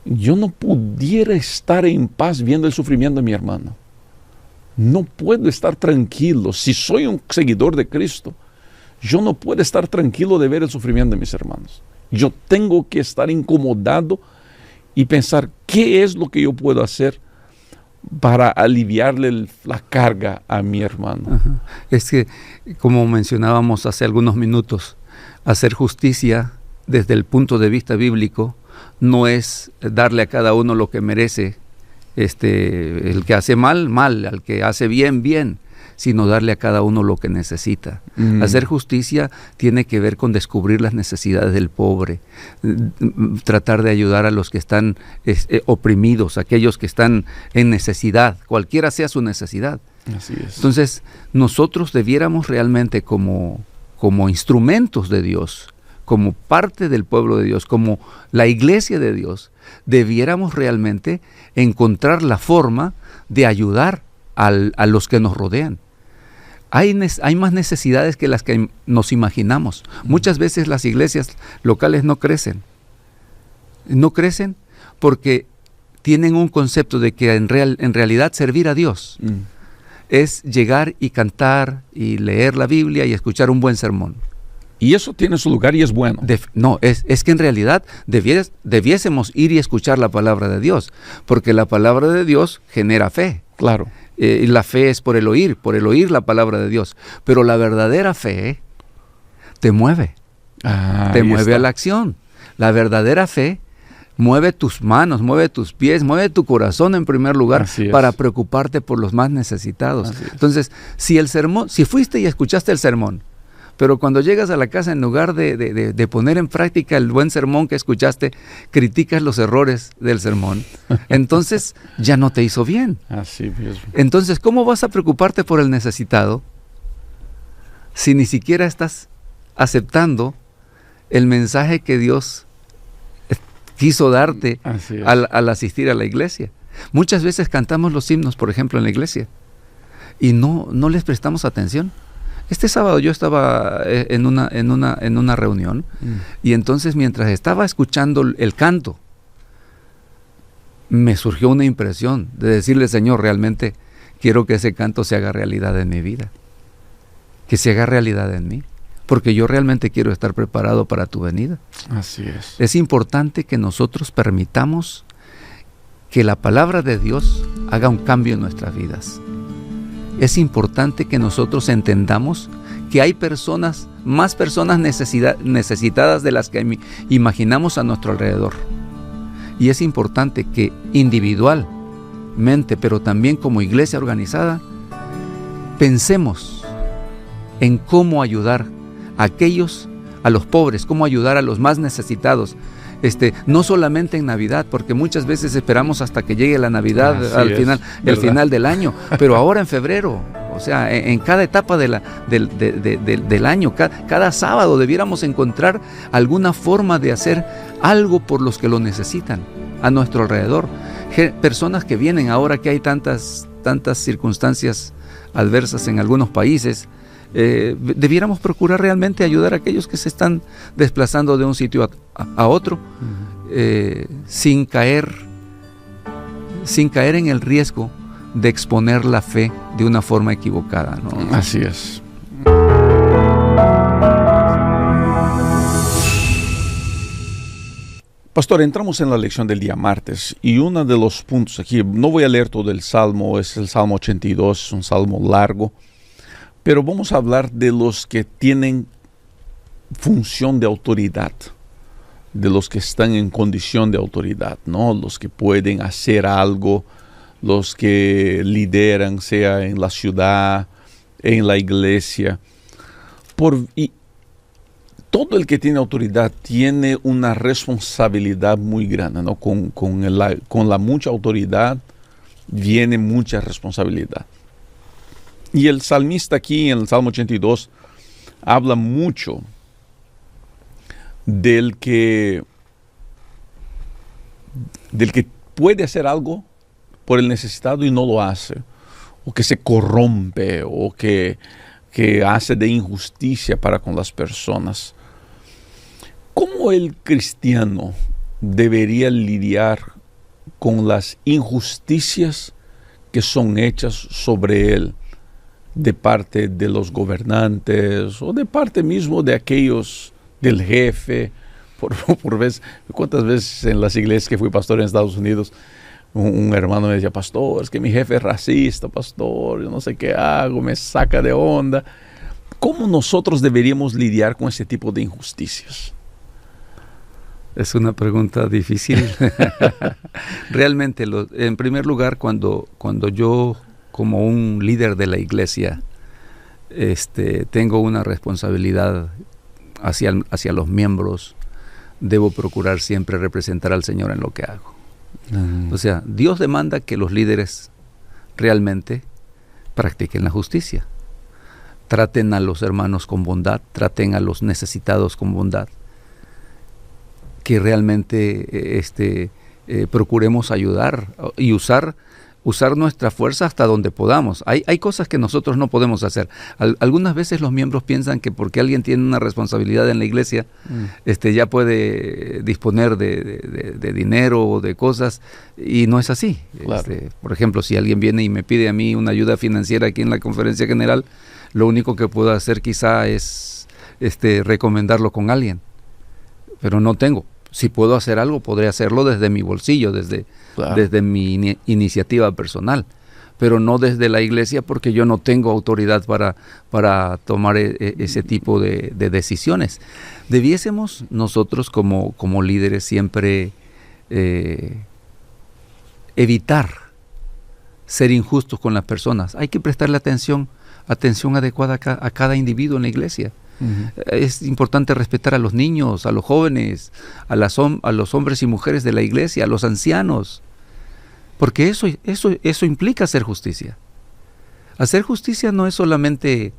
Yo no pudiera estar en paz viendo el sufrimiento de mi hermano. No puedo estar tranquilo. Si soy un seguidor de Cristo, yo no puedo estar tranquilo de ver el sufrimiento de mis hermanos. Yo tengo que estar incomodado y pensar qué es lo que yo puedo hacer para aliviarle la carga a mi hermano. Es que, como mencionábamos hace algunos minutos, hacer justicia desde el punto de vista bíblico no es darle a cada uno lo que merece, el que hace mal, mal, al que hace bien, bien, sino darle a cada uno lo que necesita. Hacer justicia tiene que ver con descubrir las necesidades del pobre, tratar de ayudar a los que están oprimidos, aquellos que están en necesidad, cualquiera sea su necesidad. Así es. Entonces, nosotros debiéramos realmente como instrumentos de Dios, como parte del pueblo de Dios, como la iglesia de Dios, debiéramos realmente encontrar la forma de ayudar a los que nos rodean. Hay más necesidades que las que nos imaginamos. Muchas veces las iglesias locales no crecen. No crecen porque tienen un concepto de que en realidad servir a Dios es llegar y cantar y leer la Biblia y escuchar un buen sermón. Y eso tiene su lugar y es bueno. Es que en realidad debiésemos ir y escuchar la palabra de Dios, porque la palabra de Dios genera fe. Claro. Y la fe es por el oír la palabra de Dios. Pero la verdadera fe te mueve, te mueve a la acción. La verdadera fe mueve tus manos, mueve tus pies, mueve tu corazón en primer lugar para preocuparte por los más necesitados. Entonces, si fuiste y escuchaste el sermón, pero cuando llegas a la casa, en lugar de poner en práctica el buen sermón que escuchaste, criticas los errores del sermón, entonces ya no te hizo bien. Así mismo. Entonces, ¿cómo vas a preocuparte por el necesitado si ni siquiera estás aceptando el mensaje que Dios quiso darte al asistir a la iglesia? Muchas veces cantamos los himnos, por ejemplo, en la iglesia, y no les prestamos atención. Este sábado yo estaba en una reunión y entonces mientras estaba escuchando el canto, me surgió una impresión de decirle: Señor, realmente quiero que ese canto se haga realidad en mi vida, que se haga realidad en mí, porque yo realmente quiero estar preparado para tu venida. Así es. Es importante que nosotros permitamos que la palabra de Dios haga un cambio en nuestras vidas. Es importante que nosotros entendamos que hay más personas necesitadas de las que imaginamos a nuestro alrededor. Y es importante que individualmente, pero también como iglesia organizada, pensemos en cómo ayudar a los pobres, cómo ayudar a los más necesitados. No solamente en Navidad, porque muchas veces esperamos hasta que llegue la Navidad el final del año, pero ahora en febrero, o sea, en cada etapa del año, cada sábado debiéramos encontrar alguna forma de hacer algo por los que lo necesitan a nuestro alrededor. Personas que vienen ahora que hay tantas circunstancias adversas en algunos países, debiéramos procurar realmente ayudar a aquellos que se están desplazando de un sitio a otro, sin caer en el riesgo de exponer la fe de una forma equivocada, ¿no? Así es. Pastor, entramos en la lección del día martes y uno de los puntos aquí, no voy a leer todo el Salmo, es el Salmo 82, es un salmo largo, pero vamos a hablar de los que tienen función de autoridad, de los que están en condición de autoridad, ¿no? Los que pueden hacer algo, los que lideran, sea en la ciudad, en la iglesia. Y todo el que tiene autoridad tiene una responsabilidad muy grande, ¿no? Con la mucha autoridad viene mucha responsabilidad. Y el salmista aquí en el Salmo 82 habla mucho del que puede hacer algo por el necesitado y no lo hace, o que se corrompe, o que hace de injusticia para con las personas. ¿Cómo el cristiano debería lidiar con las injusticias que son hechas sobre él de parte de los gobernantes o de parte mismo de aquellos del jefe? ¿Cuántas veces en las iglesias que fui pastor en Estados Unidos, un hermano me decía, pastor, es que mi jefe es racista, pastor, yo no sé qué hago, me saca de onda? ¿Cómo nosotros deberíamos lidiar con ese tipo de injusticias? Es una pregunta difícil. Realmente, en primer lugar, cuando yo, como un líder de la iglesia, tengo una responsabilidad hacia los miembros, debo procurar siempre representar al Señor en lo que hago. O sea, Dios demanda que los líderes realmente practiquen la justicia. Traten a los hermanos con bondad, traten a los necesitados con bondad. Que realmente procuremos ayudar y usar nuestra fuerza hasta donde podamos. Hay cosas que nosotros no podemos hacer. Algunas veces los miembros piensan que porque alguien tiene una responsabilidad en la iglesia, ya puede disponer de dinero o de cosas, y no es así. Claro. Por ejemplo, si alguien viene y me pide a mí una ayuda financiera aquí en la conferencia general, lo único que puedo hacer quizá es recomendarlo con alguien, pero no tengo. Si puedo hacer algo, podré hacerlo desde mi bolsillo, desde mi iniciativa personal, pero no desde la iglesia, porque yo no tengo autoridad para tomar ese tipo de decisiones. Debiésemos nosotros como líderes siempre evitar ser injustos con las personas. Hay que prestarle atención adecuada a cada individuo en la iglesia. Uh-huh. Es importante respetar a los niños, a los jóvenes, a los hombres y mujeres de la iglesia, a los ancianos, porque eso implica hacer justicia. Hacer justicia no es solamente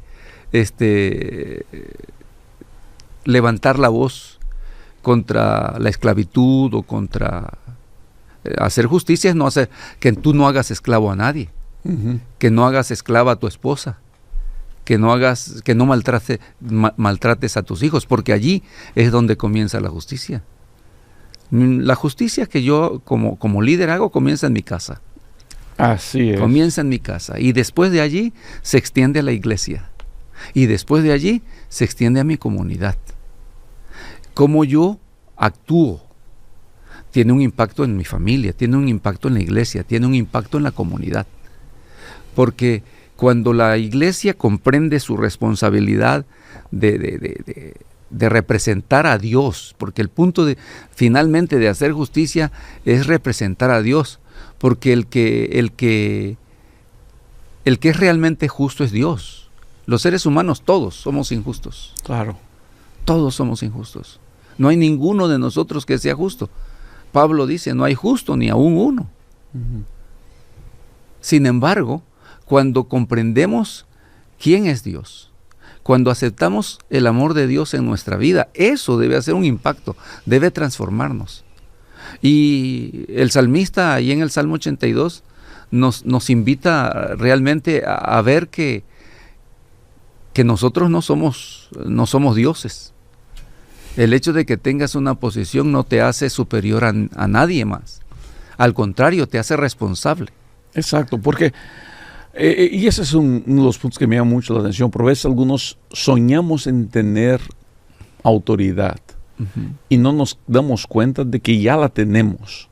levantar la voz contra la esclavitud o contra... hacer justicia es no hacer que tú no hagas esclavo a nadie, uh-huh. Que no hagas esclava a tu esposa, que no maltrates a tus hijos, porque allí es donde comienza la justicia. La justicia que yo como líder hago comienza en mi casa. Así es. Comienza en mi casa y después de allí se extiende a la iglesia y después de allí se extiende a mi comunidad. Cómo yo actúo tiene un impacto en mi familia, tiene un impacto en la iglesia, tiene un impacto en la comunidad, porque Cuando la iglesia comprende su responsabilidad de representar a Dios, porque el punto finalmente de hacer justicia es representar a Dios, porque el que es realmente justo es Dios. Los seres humanos todos somos injustos. Claro. Todos somos injustos. No hay ninguno de nosotros que sea justo. Pablo dice, no hay justo ni aún uno. Ujú. Sin embargo, cuando comprendemos quién es Dios, cuando aceptamos el amor de Dios en nuestra vida, eso debe hacer un impacto, debe transformarnos. Y el salmista, ahí en el Salmo 82, nos invita realmente a ver que nosotros no somos dioses. El hecho de que tengas una posición no te hace superior a nadie más. Al contrario, te hace responsable. Exacto, porque, y ese es uno de los puntos que me llama mucho la atención, por veces algunos soñamos en tener autoridad y no nos damos cuenta de que ya la tenemos.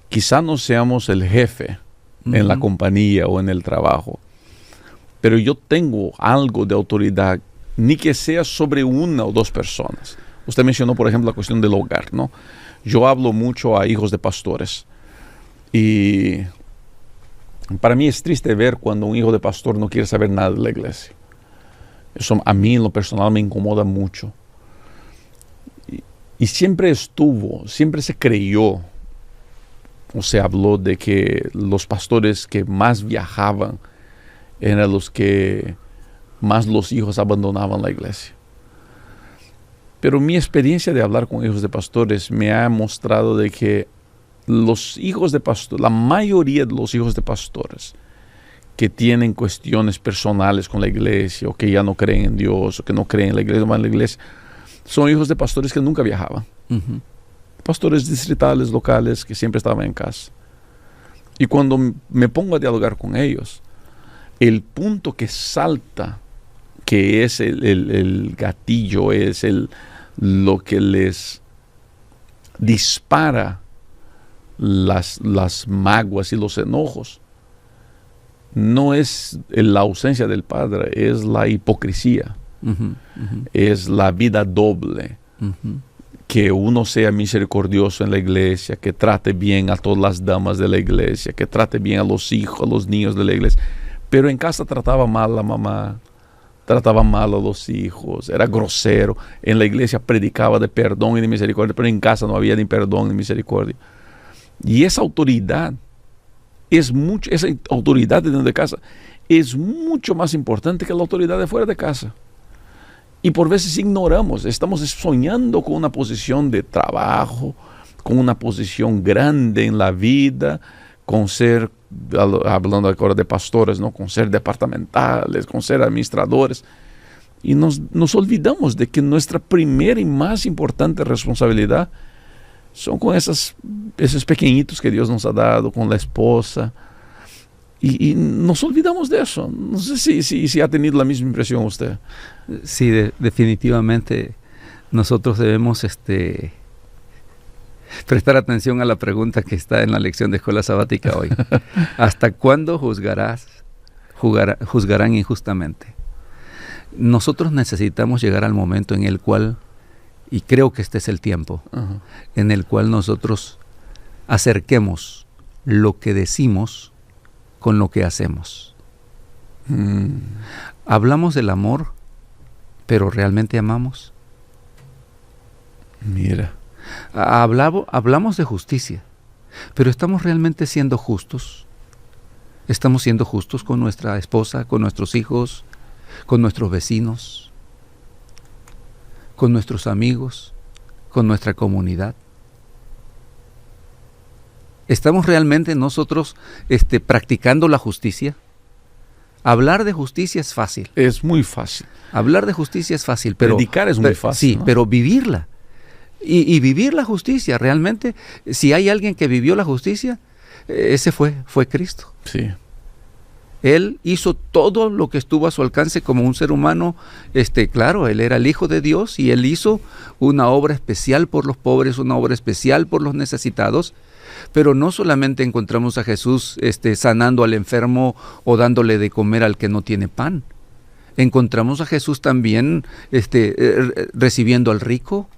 Quizá no seamos el jefe en la compañía o en el trabajo, pero yo tengo algo de autoridad, ni que sea sobre una o dos personas. Usted mencionó, por ejemplo, la cuestión del hogar, ¿no? Yo hablo mucho a hijos de pastores y para mí es triste ver cuando un hijo de pastor no quiere saber nada de la iglesia. Eso a mí en lo personal me incomoda mucho. Y siempre se creyó, o se habló de que los pastores que más viajaban eran los que más los hijos abandonaban la iglesia. Pero mi experiencia de hablar con hijos de pastores me ha mostrado de que los hijos de pastores, la mayoría de los hijos de pastores que tienen cuestiones personales con la iglesia o que ya no creen en Dios o que no creen en la iglesia, van a la iglesia, son hijos de pastores que nunca viajaban. Pastores distritales, locales, que siempre estaban en casa. Y cuando me pongo a dialogar con ellos, el punto que salta, que es el gatillo, es lo que les dispara las maguas y los enojos, no es la ausencia del Padre, es la hipocresía, es la vida doble. Que uno sea misericordioso en la iglesia, que trate bien a todas las damas de la iglesia, que trate bien a los hijos, a los niños de la iglesia, pero en casa trataba mal a la mamá, trataba mal a los hijos, era grosero. En la iglesia predicaba de perdón y de misericordia, pero en casa no había ni perdón ni misericordia. Y esa autoridad esa autoridad dentro de casa es mucho más importante que la autoridad de fuera de casa. Y por veces ignoramos, estamos soñando con una posición de trabajo, con una posición grande en la vida, con ser, hablando ahora de pastores, ¿no? Con ser departamentales, con ser administradores. Y nos olvidamos de que nuestra primera y más importante responsabilidad son con esos pequeñitos que Dios nos ha dado, con la esposa. Y nos olvidamos de eso. No sé si ha tenido la misma impresión usted. Sí, definitivamente nosotros debemos prestar atención a la pregunta que está en la lección de escuela sabática hoy. ¿Hasta cuándo juzgarán injustamente? Nosotros necesitamos llegar al momento en el cual, y creo que este es el tiempo, en el cual nosotros acerquemos lo que decimos con lo que hacemos. Hablamos del amor, pero ¿realmente amamos? Mira. Hablamos de justicia, pero ¿estamos realmente siendo justos? ¿Estamos siendo justos con nuestra esposa, con nuestros hijos, con nuestros vecinos, con nuestros amigos, con nuestra comunidad? ¿Estamos realmente nosotros practicando la justicia? Hablar de justicia es fácil. Es muy fácil. Hablar de justicia es fácil, pero predicar es muy fácil. Sí, ¿no? Pero vivirla. Y vivir la justicia, realmente, si hay alguien que vivió la justicia, ese fue Cristo. Sí. Él hizo todo lo que estuvo a su alcance como un ser humano. Claro, Él era el Hijo de Dios y Él hizo una obra especial por los pobres, una obra especial por los necesitados. Pero no solamente encontramos a Jesús sanando al enfermo o dándole de comer al que no tiene pan. Encontramos a Jesús también recibiendo al rico,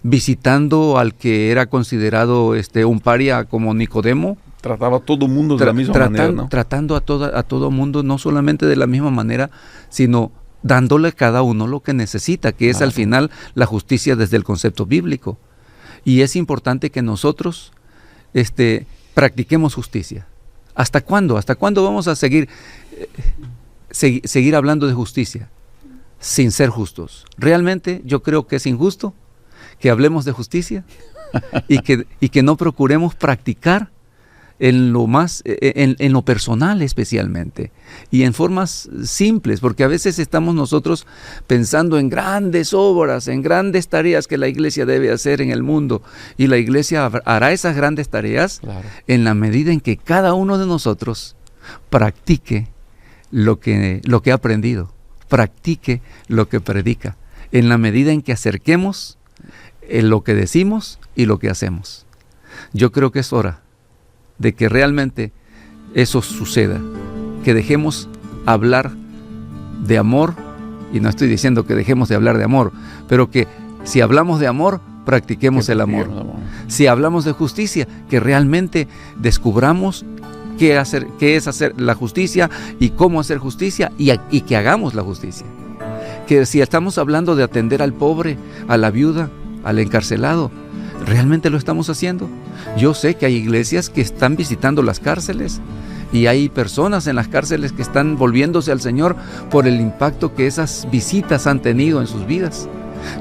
visitando al que era considerado un paria como Nicodemo. Trataba a todo el mundo de la misma manera, ¿no? Tratando a todo mundo, no solamente de la misma manera, sino dándole a cada uno lo que necesita, que es al final la justicia desde el concepto bíblico. Y es importante que nosotros practiquemos justicia. ¿Hasta cuándo? ¿Hasta cuándo vamos a seguir hablando de justicia sin ser justos? Realmente yo creo que es injusto que hablemos de justicia y que no procuremos practicar en lo personal especialmente, y en formas simples, porque a veces estamos nosotros pensando en grandes obras, en grandes tareas que la iglesia debe hacer en el mundo, y la iglesia hará esas grandes tareas en la medida en que cada uno de nosotros practique lo que ha aprendido, practique lo que predica, en la medida en que acerquemos lo que decimos y lo que hacemos. Yo creo que es hora de que realmente eso suceda, que dejemos hablar de amor, y no estoy diciendo que dejemos de hablar de amor, pero que si hablamos de amor, practiquemos el amor. Si hablamos de justicia, que realmente descubramos qué es hacer la justicia y cómo hacer justicia, y que hagamos la justicia. Que si estamos hablando de atender al pobre, a la viuda, al encarcelado, ¿realmente lo estamos haciendo? Yo sé que hay iglesias que están visitando las cárceles y hay personas en las cárceles que están volviéndose al Señor por el impacto que esas visitas han tenido en sus vidas.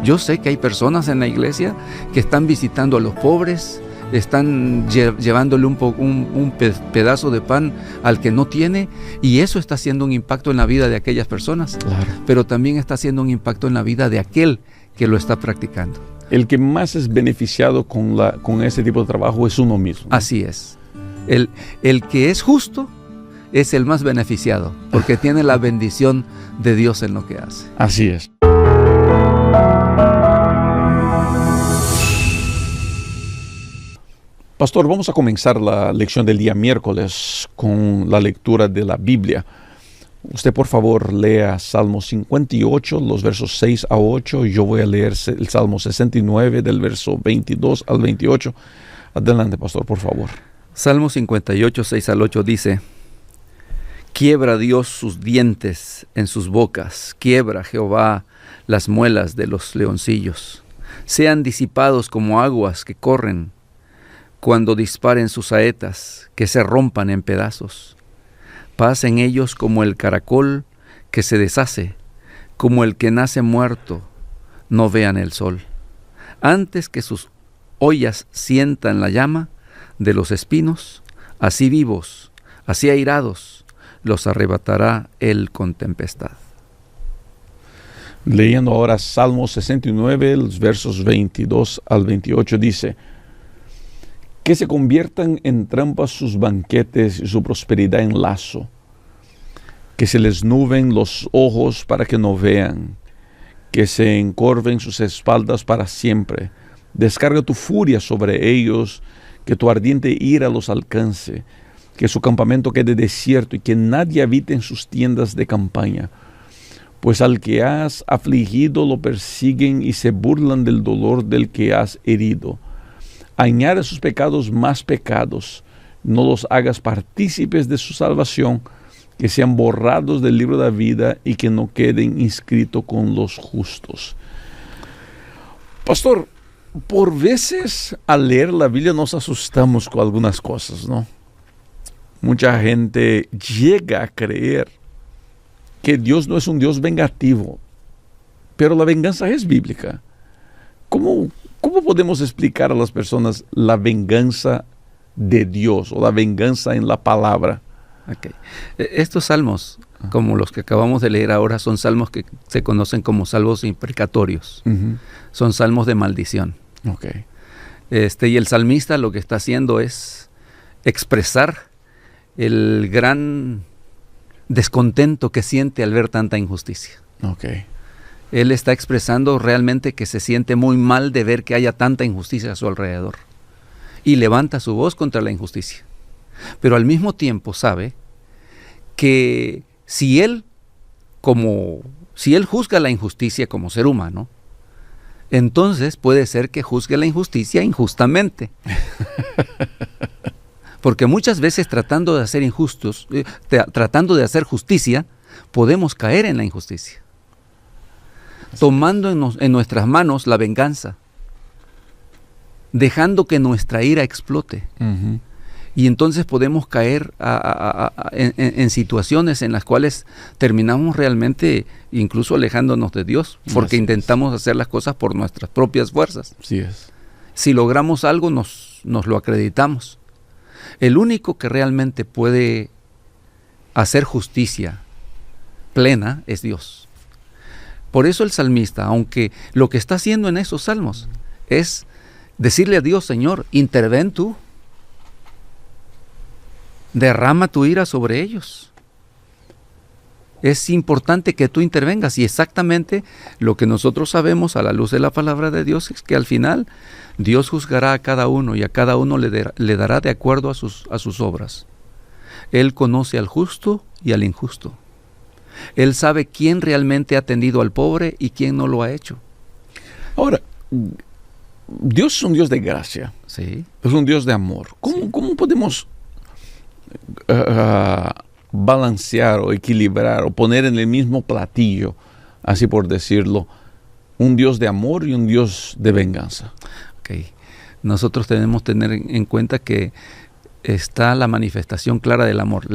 Yo sé que hay personas en la iglesia que están visitando a los pobres, están llevándole un pedazo de pan al que no tiene, y eso está haciendo un impacto en la vida de aquellas personas. Claro. Pero también está haciendo un impacto en la vida de aquel que lo está practicando. El que más es beneficiado con ese tipo de trabajo es uno mismo, ¿no? Así es. El que es justo es el más beneficiado, porque tiene la bendición de Dios en lo que hace. Así es. Pastor, vamos a comenzar la lección del día miércoles con la lectura de la Biblia. Usted, por favor, lea Salmo 58, los versos 6 a 8. Yo voy a leer el Salmo 69, del verso 22 al 28. Adelante, pastor, por favor. Salmo 58, 6 al 8 dice: Quiebra Dios sus dientes en sus bocas, quiebra Jehová las muelas de los leoncillos. Sean disipados como aguas que corren, cuando disparen sus saetas, que se rompan en pedazos. Pasen ellos como el caracol que se deshace, como el que nace muerto, no vean el sol. Antes que sus ollas sientan la llama de los espinos, así vivos, así airados, los arrebatará él con tempestad. Leyendo ahora Salmo 69, los versos 22 al 28 dice: Que se conviertan en trampas sus banquetes y su prosperidad en lazo. Que se les nublen los ojos para que no vean. Que se encorven sus espaldas para siempre. Descarga tu furia sobre ellos, que tu ardiente ira los alcance. Que su campamento quede desierto y que nadie habite en sus tiendas de campaña. Pues al que has afligido lo persiguen y se burlan del dolor del que has herido. Añade a sus pecados más pecados, no los hagas partícipes de su salvación, que sean borrados del libro de la vida y que no queden inscritos con los justos. Pastor, por veces al leer la Biblia nos asustamos con algunas cosas, ¿no? Mucha gente llega a creer que Dios no es un Dios vengativo, pero la venganza es bíblica. ¿Cómo podemos explicar a las personas la venganza de Dios o la venganza en la palabra? Okay. Estos salmos, como los que acabamos de leer ahora, son salmos que se conocen como salmos imprecatorios. Uh-huh. Son salmos de maldición. Okay. Y el salmista lo que está haciendo es expresar el gran descontento que siente al ver tanta injusticia. Okay. Él está expresando realmente que se siente muy mal de ver que haya tanta injusticia a su alrededor. y levanta su voz contra la injusticia. Pero al mismo tiempo sabe que si él juzga la injusticia como ser humano, entonces puede ser que juzgue la injusticia injustamente. Porque muchas veces tratando de hacer justicia, podemos caer en la injusticia, tomando en nuestras manos la venganza, dejando que nuestra ira explote. Ujú. Y entonces podemos caer en situaciones en las cuales terminamos realmente incluso alejándonos de Dios, porque intentamos hacer las cosas por nuestras propias fuerzas. Así es. Si logramos algo, nos lo acreditamos. El único que realmente puede hacer justicia plena es Dios. Por eso el salmista, aunque lo que está haciendo en esos salmos es decirle a Dios: Señor, interven tú, derrama tu ira sobre ellos. Es importante que tú intervengas, y exactamente lo que nosotros sabemos a la luz de la palabra de Dios es que al final Dios juzgará a cada uno, y a cada uno le dará de acuerdo a sus obras. Él conoce al justo y al injusto. Él sabe quién realmente ha atendido al pobre y quién no lo ha hecho. Ahora, Dios es un Dios de gracia, Sí. es un Dios de amor. ¿Cómo podemos balancear o equilibrar o poner en el mismo platillo, así por decirlo, un Dios de amor y un Dios de venganza? Okay. Nosotros tenemos que tener en cuenta que está la manifestación clara del amor.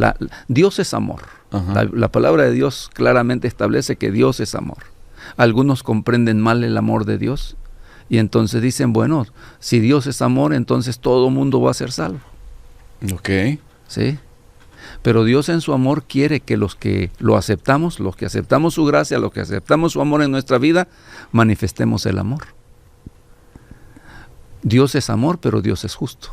Dios es amor. La palabra de Dios claramente establece que Dios es amor. Algunos comprenden mal el amor de Dios y entonces dicen: bueno, si Dios es amor, entonces todo mundo va a ser salvo. Ok. ¿Sí? Pero Dios en su amor quiere que los que lo aceptamos, los que aceptamos su gracia, los que aceptamos su amor en nuestra vida, manifestemos el amor. Dios es amor, pero Dios es justo.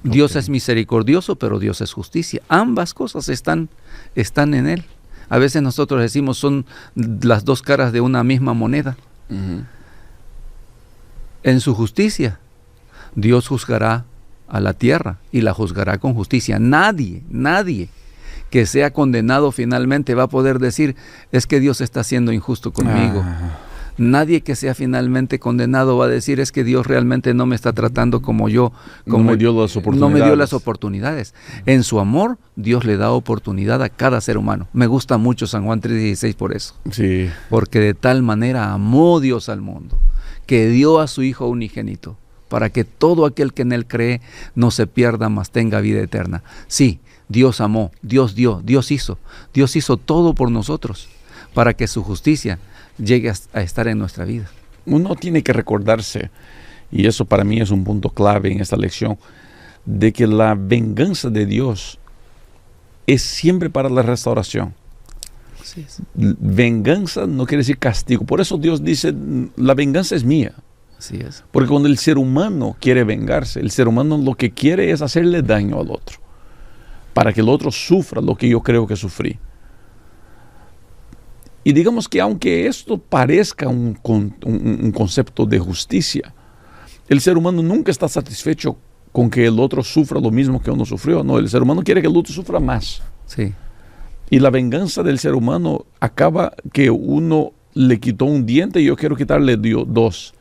Dios es misericordioso, pero Dios es justicia. Ambas cosas están en Él. A veces nosotros decimos son las dos caras de una misma moneda. Uh-huh. En su justicia, Dios juzgará a la tierra y la juzgará con justicia. Nadie que sea condenado finalmente va a poder decir: es que Dios está siendo injusto conmigo. Nadie que sea finalmente condenado va a decir: es que Dios realmente no me está tratando como no me dio las oportunidades. No me dio las oportunidades. En su amor, Dios le da oportunidad a cada ser humano. Me gusta mucho San Juan 3:16 por eso. Sí. Porque de tal manera amó Dios al mundo, que dio a su Hijo unigénito, para que todo aquel que en Él cree no se pierda, mas tenga vida eterna. Sí, Dios amó, Dios dio, Dios hizo todo por nosotros, para que su justicia llegue a estar en nuestra vida. Uno tiene que recordarse, y eso para mí es un punto clave en esta lección, de que la venganza de Dios es siempre para la restauración. Así es. Venganza no quiere decir castigo. Por eso Dios dice: la venganza es mía. Así es. Porque cuando el ser humano quiere vengarse, el ser humano lo que quiere es hacerle daño al otro, para que el otro sufra lo que yo creo que sufrí. Y digamos que aunque esto parezca un concepto de justicia, el ser humano nunca está satisfecho con que el otro sufra lo mismo que uno sufrió. No, el ser humano quiere que el otro sufra más. Sí. Y la venganza del ser humano acaba que uno le quitó un diente y yo quiero quitarle dos.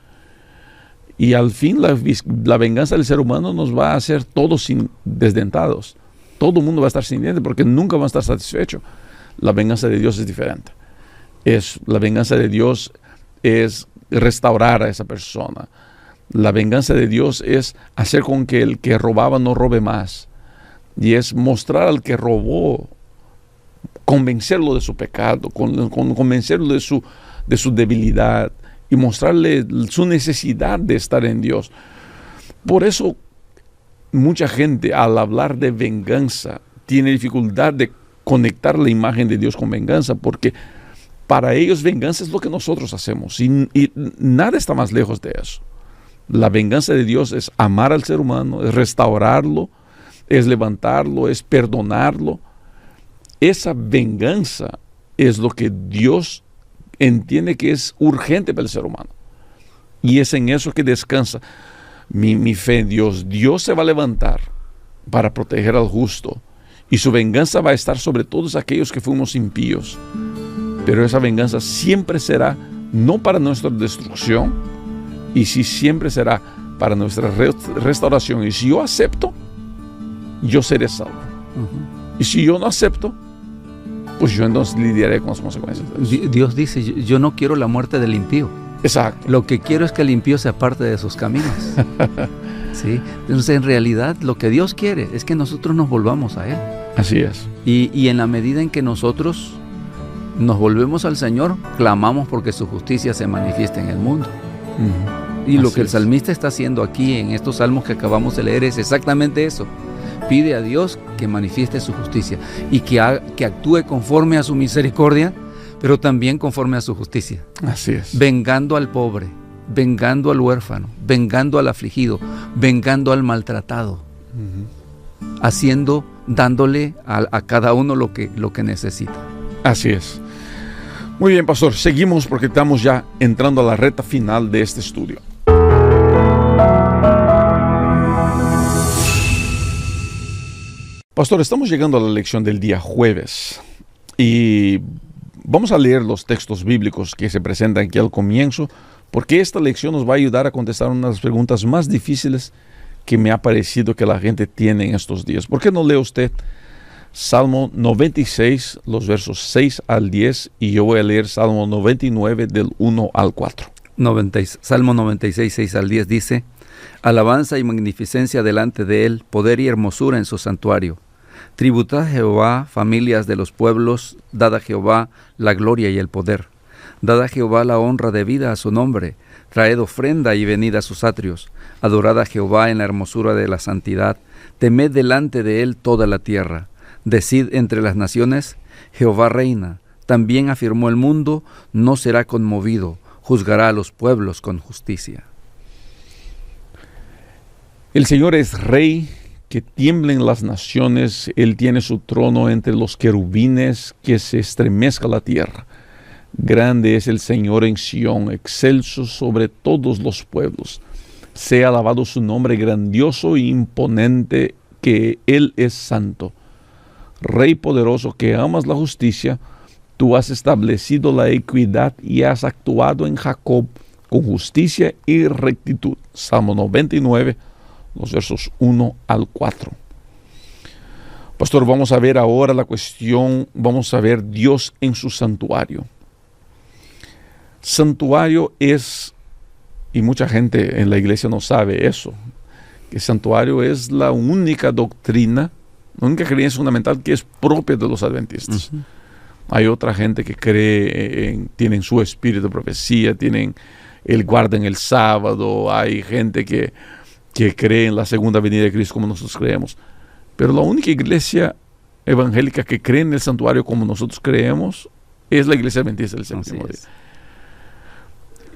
Y al fin la venganza del ser humano nos va a hacer todos desdentados. Todo el mundo va a estar sin dientes porque nunca va a estar satisfecho. La venganza de Dios es diferente. La venganza de Dios es restaurar a esa persona. La venganza de Dios es hacer con que el que robaba no robe más. Y es mostrar al que robó, convencerlo de su pecado, convencerlo de su debilidad, y mostrarle su necesidad de estar en Dios. Por eso mucha gente, al hablar de venganza, tiene dificultad de conectar la imagen de Dios con venganza, porque para ellos venganza es lo que nosotros hacemos, y nada está más lejos de eso. La venganza de Dios es amar al ser humano, es restaurarlo, es levantarlo, es perdonarlo. Esa venganza es lo que Dios entiende que es urgente para el ser humano. Y es en eso que descansa. mi fe en Dios. Dios se va a levantar para proteger al justo y su venganza va a estar sobre todos aquellos que fuimos impíos. Pero esa venganza siempre será no para nuestra destrucción, y sí siempre será para nuestra restauración. Y si yo acepto, yo seré salvo. Y si yo no acepto, pues yo entonces lidiaré con las consecuencias de eso. Dios dice, yo no quiero la muerte del impío. Exacto. Lo que quiero es que el impío se aparte de sus caminos. ¿Sí? Entonces, en realidad, lo que Dios quiere es que nosotros nos volvamos a Él. Así es. Y en la medida en que nosotros nos volvemos al Señor, clamamos porque su justicia se manifieste en el mundo. Y lo que el salmista está haciendo aquí en estos salmos que acabamos de leer es exactamente eso. Pide a Dios que manifieste su justicia y que actúe conforme a su misericordia, pero también conforme a su justicia. Así es. Vengando al pobre, vengando al huérfano, vengando al afligido, vengando al maltratado, dándole a cada uno lo que necesita. Así es. Muy bien, pastor, seguimos porque estamos ya entrando a la recta final de este estudio. Pastor, estamos llegando a la lección del día jueves y vamos a leer los textos bíblicos que se presentan aquí al comienzo, porque esta lección nos va a ayudar a contestar una de las preguntas más difíciles que me ha parecido que la gente tiene en estos días. ¿Por qué no lee usted Salmo 96, los versos 6 al 10, y yo voy a leer Salmo 99 del 1 al 4? Salmo 96, 6 al 10 dice: alabanza y magnificencia delante de Él, poder y hermosura en su santuario. Tributad a Jehová, familias de los pueblos, dad a Jehová la gloria y el poder. Dad a Jehová la honra debida a su nombre, traed ofrenda y venid a sus atrios. Adorad a Jehová en la hermosura de la santidad, temed delante de Él toda la tierra. Decid entre las naciones, Jehová reina. También afirmó el mundo, no será conmovido, juzgará a los pueblos con justicia. El Señor es rey, que tiemblen las naciones. Él tiene su trono entre los querubines, que se estremezca la tierra. Grande es el Señor en Sión, excelso sobre todos los pueblos. Sea alabado su nombre grandioso e imponente, que Él es santo. Rey poderoso, que amas la justicia, tú has establecido la equidad y has actuado en Jacob con justicia y rectitud. Salmo 99, los versos 1 al 4. Pastor, vamos a ver ahora la cuestión, vamos a ver Dios en su santuario. Santuario es, y mucha gente en la iglesia no sabe eso, que santuario es la única doctrina, la única creencia fundamental que es propia de los adventistas. Hay otra gente que cree, tienen su espíritu de profecía, tienen guardan el sábado, hay gente que cree en la segunda venida de Cristo como nosotros creemos. Pero la única iglesia evangélica que cree en el santuario como nosotros creemos es la iglesia adventista del séptimo día.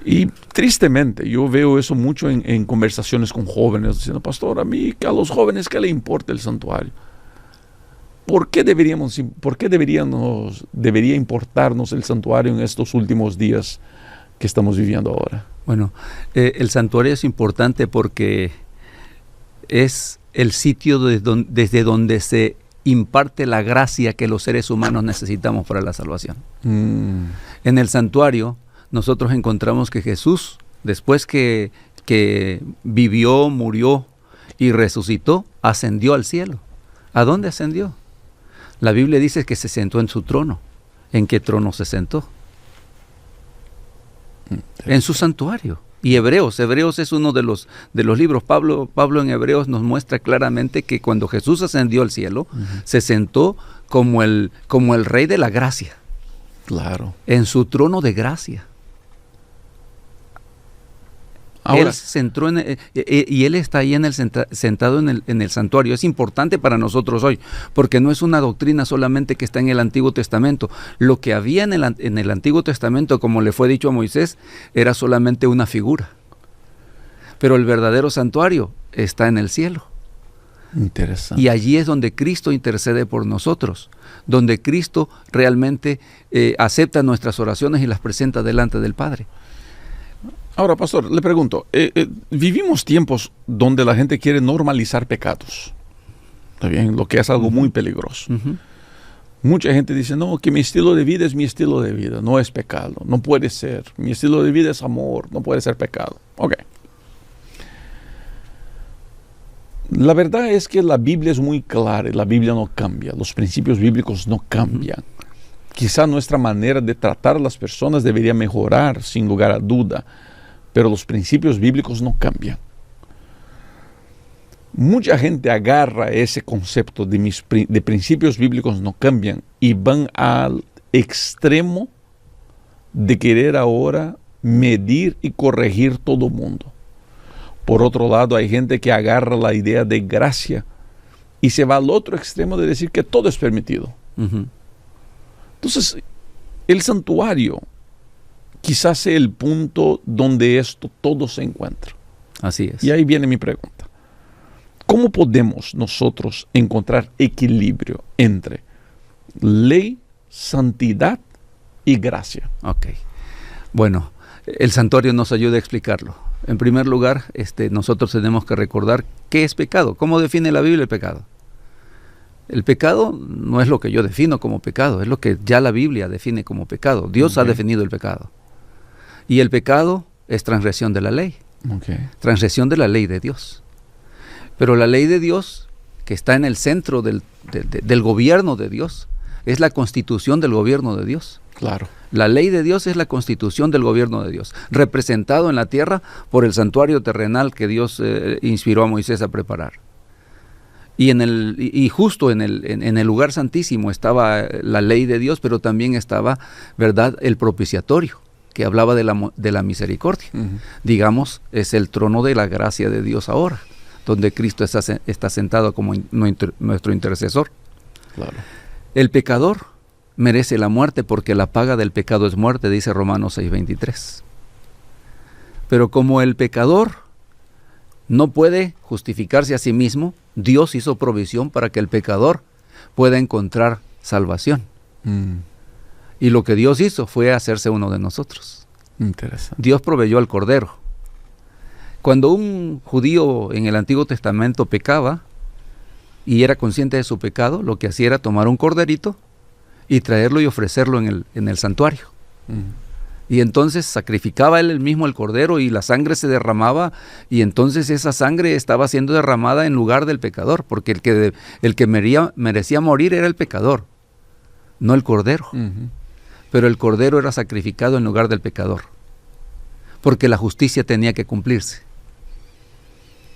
Y tristemente yo veo eso mucho en conversaciones con jóvenes, diciendo: pastor, a los jóvenes, ¿qué le importa el santuario? ¿Por qué debería importarnos el santuario en estos últimos días que estamos viviendo ahora? Bueno, el santuario es importante porque es el sitio desde donde se imparte la gracia que los seres humanos necesitamos para la salvación. En el santuario nosotros encontramos que Jesús, después que vivió, murió y resucitó, ascendió al cielo. ¿A dónde ascendió? La Biblia dice que se sentó en su trono. ¿En qué trono se sentó? En su santuario. Y Hebreos es uno de los libros. Pablo en Hebreos nos muestra claramente que cuando Jesús ascendió al cielo, se sentó como el rey de la gracia. Claro. En su trono de gracia. Ahora, él se centró y él está ahí sentado en el santuario. Es importante para nosotros hoy, porque no es una doctrina solamente que está en el Antiguo Testamento. Lo que había en el Antiguo Testamento, como le fue dicho a Moisés, era solamente una figura. Pero el verdadero santuario está en el cielo. Interesante. Y allí es donde Cristo intercede por nosotros, donde Cristo realmente acepta nuestras oraciones y las presenta delante del Padre. Ahora, pastor, le pregunto, vivimos tiempos donde la gente quiere normalizar pecados, ¿está bien? Lo que es algo muy peligroso. Mucha gente dice, no, que mi estilo de vida es mi estilo de vida, no es pecado, no puede ser. Mi estilo de vida es amor, no puede ser pecado. Ok. La verdad es que la Biblia es muy clara, la Biblia no cambia, los principios bíblicos no cambian. Quizá nuestra manera de tratar a las personas debería mejorar, sin lugar a duda, pero los principios bíblicos no cambian. Mucha gente agarra ese concepto de principios bíblicos no cambian y van al extremo de querer ahora medir y corregir todo el mundo. Por otro lado, hay gente que agarra la idea de gracia y se va al otro extremo de decir que todo es permitido. Entonces, el santuario quizás sea el punto donde esto todo se encuentra. Así es. Y ahí viene mi pregunta. ¿Cómo podemos nosotros encontrar equilibrio entre ley, santidad y gracia? Ok. Bueno, el santuario nos ayuda a explicarlo. En primer lugar, nosotros tenemos que recordar qué es pecado. ¿Cómo define la Biblia el pecado? El pecado no es lo que yo defino como pecado, es lo que ya la Biblia define como pecado. Dios ha definido el pecado. Y el pecado es transgresión de la ley. Transgresión de la ley de Dios. Pero la ley de Dios, que está en el centro del gobierno de Dios, es la constitución del gobierno de Dios. Claro. La ley de Dios es la constitución del gobierno de Dios, representado en la tierra por el santuario terrenal que Dios inspiró a Moisés a preparar. Y justo en el lugar santísimo estaba la ley de Dios, pero también estaba, ¿verdad?, el propiciatorio, que hablaba de la misericordia. Digamos, es el trono de la gracia de Dios ahora, donde Cristo está sentado como nuestro intercesor. Claro. El pecador merece la muerte porque la paga del pecado es muerte, dice Romanos 6:23. Pero como el pecador no puede justificarse a sí mismo, Dios hizo provisión para que el pecador pueda encontrar salvación. Y lo que Dios hizo fue hacerse uno de nosotros. Interesante. Dios proveyó al Cordero. Cuando un judío en el Antiguo Testamento pecaba y era consciente de su pecado, lo que hacía era tomar un corderito y traerlo y ofrecerlo en el santuario. Y entonces sacrificaba él mismo el cordero y la sangre se derramaba, y entonces esa sangre estaba siendo derramada en lugar del pecador, porque el que merecía morir era el pecador, no el cordero. Pero el cordero era sacrificado en lugar del pecador, porque la justicia tenía que cumplirse.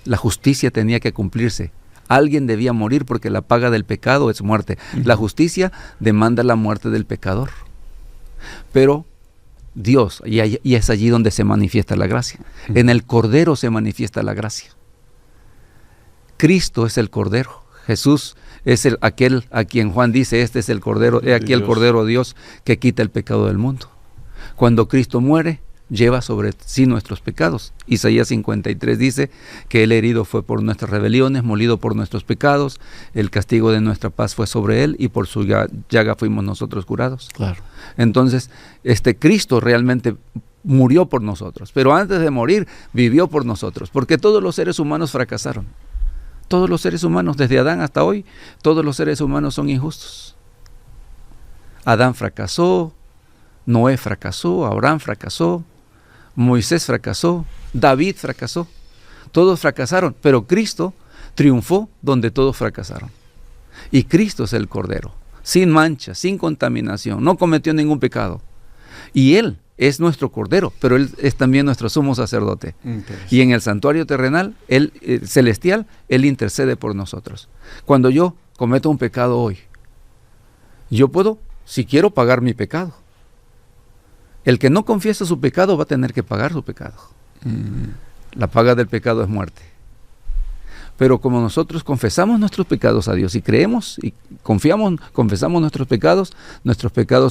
La justicia tenía que cumplirse. Alguien debía morir porque la paga del pecado es muerte. La justicia demanda la muerte del pecador. Pero Dios, y es allí donde se manifiesta la gracia. En el Cordero se manifiesta la gracia. Cristo es el Cordero. Jesús es aquel a quien Juan dice, este es el Cordero, he aquí el Cordero de Dios que quita el pecado del mundo. Cuando Cristo muere, lleva sobre sí nuestros pecados. Isaías 53 dice que el herido fue por nuestras rebeliones, molido por nuestros pecados, el castigo de nuestra paz fue sobre él y por su llaga fuimos nosotros curados. Claro. Entonces, Cristo realmente murió por nosotros, pero antes de morir vivió por nosotros, porque todos los seres humanos fracasaron. Todos los seres humanos, desde Adán hasta hoy, todos los seres humanos son injustos. Adán fracasó, Noé fracasó, Abraham fracasó, Moisés fracasó, David fracasó, todos fracasaron, pero Cristo triunfó donde todos fracasaron. Y Cristo es el Cordero, sin mancha, sin contaminación, no cometió ningún pecado. Y Él es nuestro Cordero, pero Él es también nuestro sumo sacerdote. Y en el santuario terrenal, celestial, Él intercede por nosotros. Cuando yo cometo un pecado hoy, yo puedo, si quiero, pagar mi pecado. El que no confiesa su pecado va a tener que pagar su pecado. La paga del pecado es muerte. Pero como nosotros confesamos nuestros pecados a Dios y creemos y confesamos nuestros pecados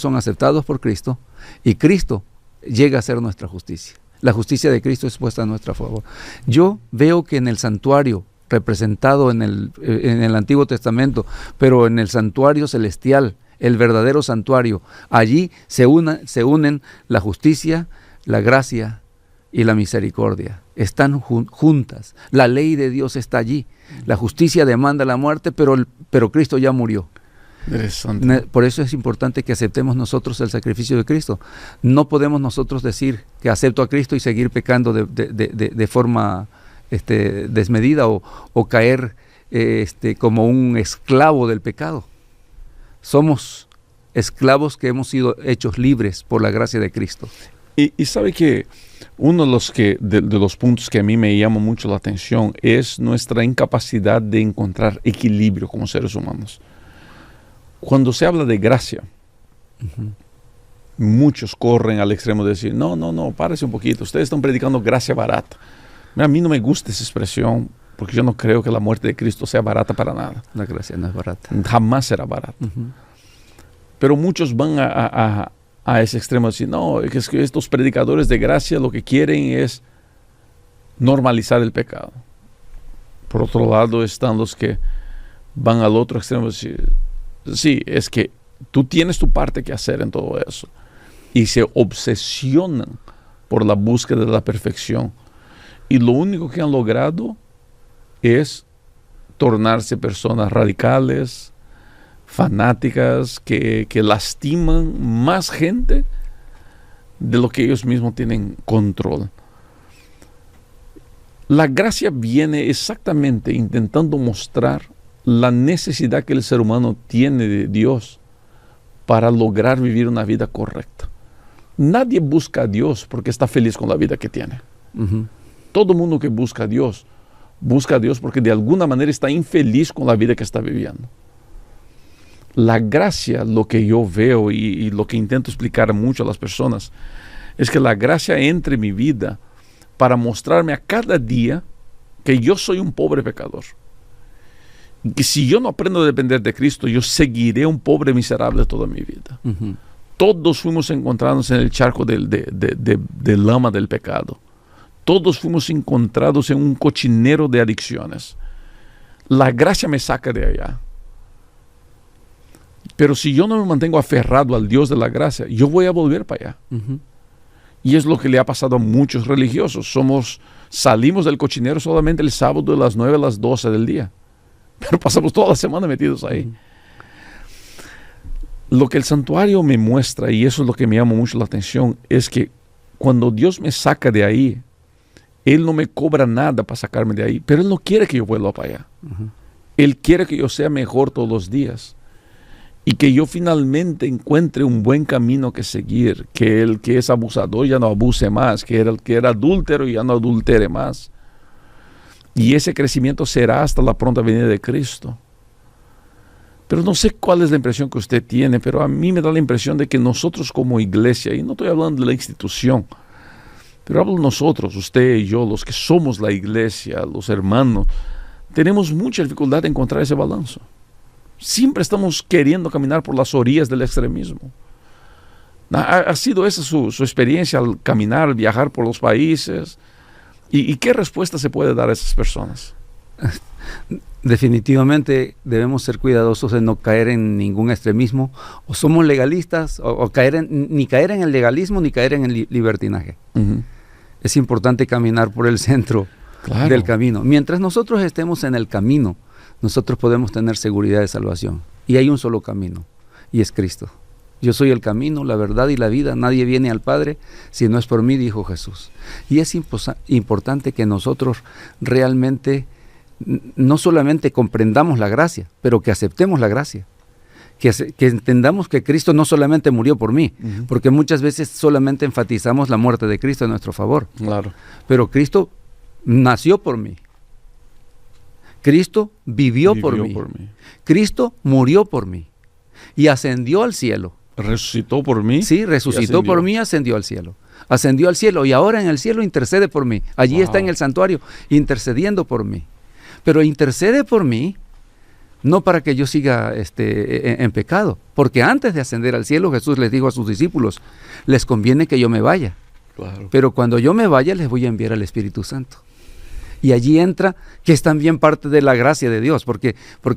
son aceptados por Cristo y Cristo llega a ser nuestra justicia. La justicia de Cristo es puesta a nuestro favor. Yo veo que en el santuario representado en el Antiguo Testamento, pero en el santuario celestial, el verdadero santuario, allí se unen la justicia, la gracia y la misericordia están juntas. La ley de Dios está allí. La justicia demanda la muerte, pero Cristo ya murió. Interesante. Por eso es importante que aceptemos nosotros el sacrificio de Cristo. No podemos nosotros decir que acepto a Cristo y seguir pecando de forma desmedida o caer como un esclavo del pecado. Somos esclavos que hemos sido hechos libres por la gracia de Cristo. Y sabe que uno de los puntos que a mí me llama mucho la atención es nuestra incapacidad de encontrar equilibrio como seres humanos. Cuando se habla de gracia, muchos corren al extremo de decir, no, párese un poquito, ustedes están predicando gracia barata. Mira, a mí no me gusta esa expresión, porque yo no creo que la muerte de Cristo sea barata para nada. La gracia no es barata. Jamás será barata. Pero muchos van a ese extremo de decir, no, es que estos predicadores de gracia lo que quieren es normalizar el pecado. Por otro lado están los que van al otro extremo de decir, sí, es que tú tienes tu parte que hacer en todo eso. Y se obsesionan por la búsqueda de la perfección. Y lo único que han logrado es tornarse personas radicales, fanáticas, que lastiman más gente de lo que ellos mismos tienen control. La gracia viene exactamente intentando mostrar la necesidad que el ser humano tiene de Dios para lograr vivir una vida correcta. Nadie busca a Dios porque está feliz con la vida que tiene. Todo mundo que busca a Dios porque de alguna manera está infeliz con la vida que está viviendo. La gracia, lo que yo veo y lo que intento explicar mucho a las personas, es que la gracia entra en mi vida para mostrarme a cada día que yo soy un pobre pecador. Y si yo no aprendo a depender de Cristo, yo seguiré un pobre miserable toda mi vida. Todos fuimos encontrados en el charco de lama del pecado. Todos fuimos encontrados en un cochinero de adicciones. La gracia me saca de allá. Pero si yo no me mantengo aferrado al Dios de la gracia, yo voy a volver para allá. Y es lo que le ha pasado a muchos religiosos. Salimos del cochinero solamente el sábado de las 9 a las 12 del día. Pero pasamos toda la semana metidos ahí. Lo que el santuario me muestra, y eso es lo que me llama mucho la atención, es que cuando Dios me saca de ahí, Él no me cobra nada para sacarme de ahí, pero Él no quiere que yo vuelva para allá. Él quiere que yo sea mejor todos los días y que yo finalmente encuentre un buen camino que seguir, que el que es abusador ya no abuse más, que el que era adúltero ya no adultere más. Y ese crecimiento será hasta la pronta venida de Cristo. Pero no sé cuál es la impresión que usted tiene, pero a mí me da la impresión de que nosotros como iglesia, y no estoy hablando de la institución, pero hablo de nosotros, usted y yo, los que somos la iglesia, los hermanos, tenemos mucha dificultad de encontrar ese balance. Siempre estamos queriendo caminar por las orillas del extremismo. ¿Ha sido esa su experiencia al caminar, viajar por los países? ¿Y qué respuesta se puede dar a esas personas? Definitivamente debemos ser cuidadosos de no caer en ningún extremismo. O somos legalistas, o ni caer en el legalismo, ni caer en el libertinaje. Es importante caminar por el centro del camino. Mientras nosotros estemos en el camino, nosotros podemos tener seguridad de salvación. Y hay un solo camino, y es Cristo. Yo soy el camino, la verdad y la vida. Nadie viene al Padre si no es por mí, dijo Jesús. Y es importante que nosotros realmente no solamente comprendamos la gracia, pero que aceptemos la gracia. Que entendamos que Cristo no solamente murió por mí, porque muchas veces solamente enfatizamos la muerte de Cristo en nuestro favor. Claro. Pero Cristo nació por mí. Cristo vivió por mí. Cristo murió por mí. Y ascendió al cielo. ¿Resucitó por mí? Sí, resucitó por mí, ascendió al cielo. Ascendió al cielo y ahora en el cielo intercede por mí. Allí está en el santuario, intercediendo por mí. Pero intercede por mí no para que yo siga en pecado, porque antes de ascender al cielo Jesús les dijo a sus discípulos, les conviene que yo me vaya, pero cuando yo me vaya les voy a enviar al Espíritu Santo. Y allí entra, que es también parte de la gracia de Dios, porque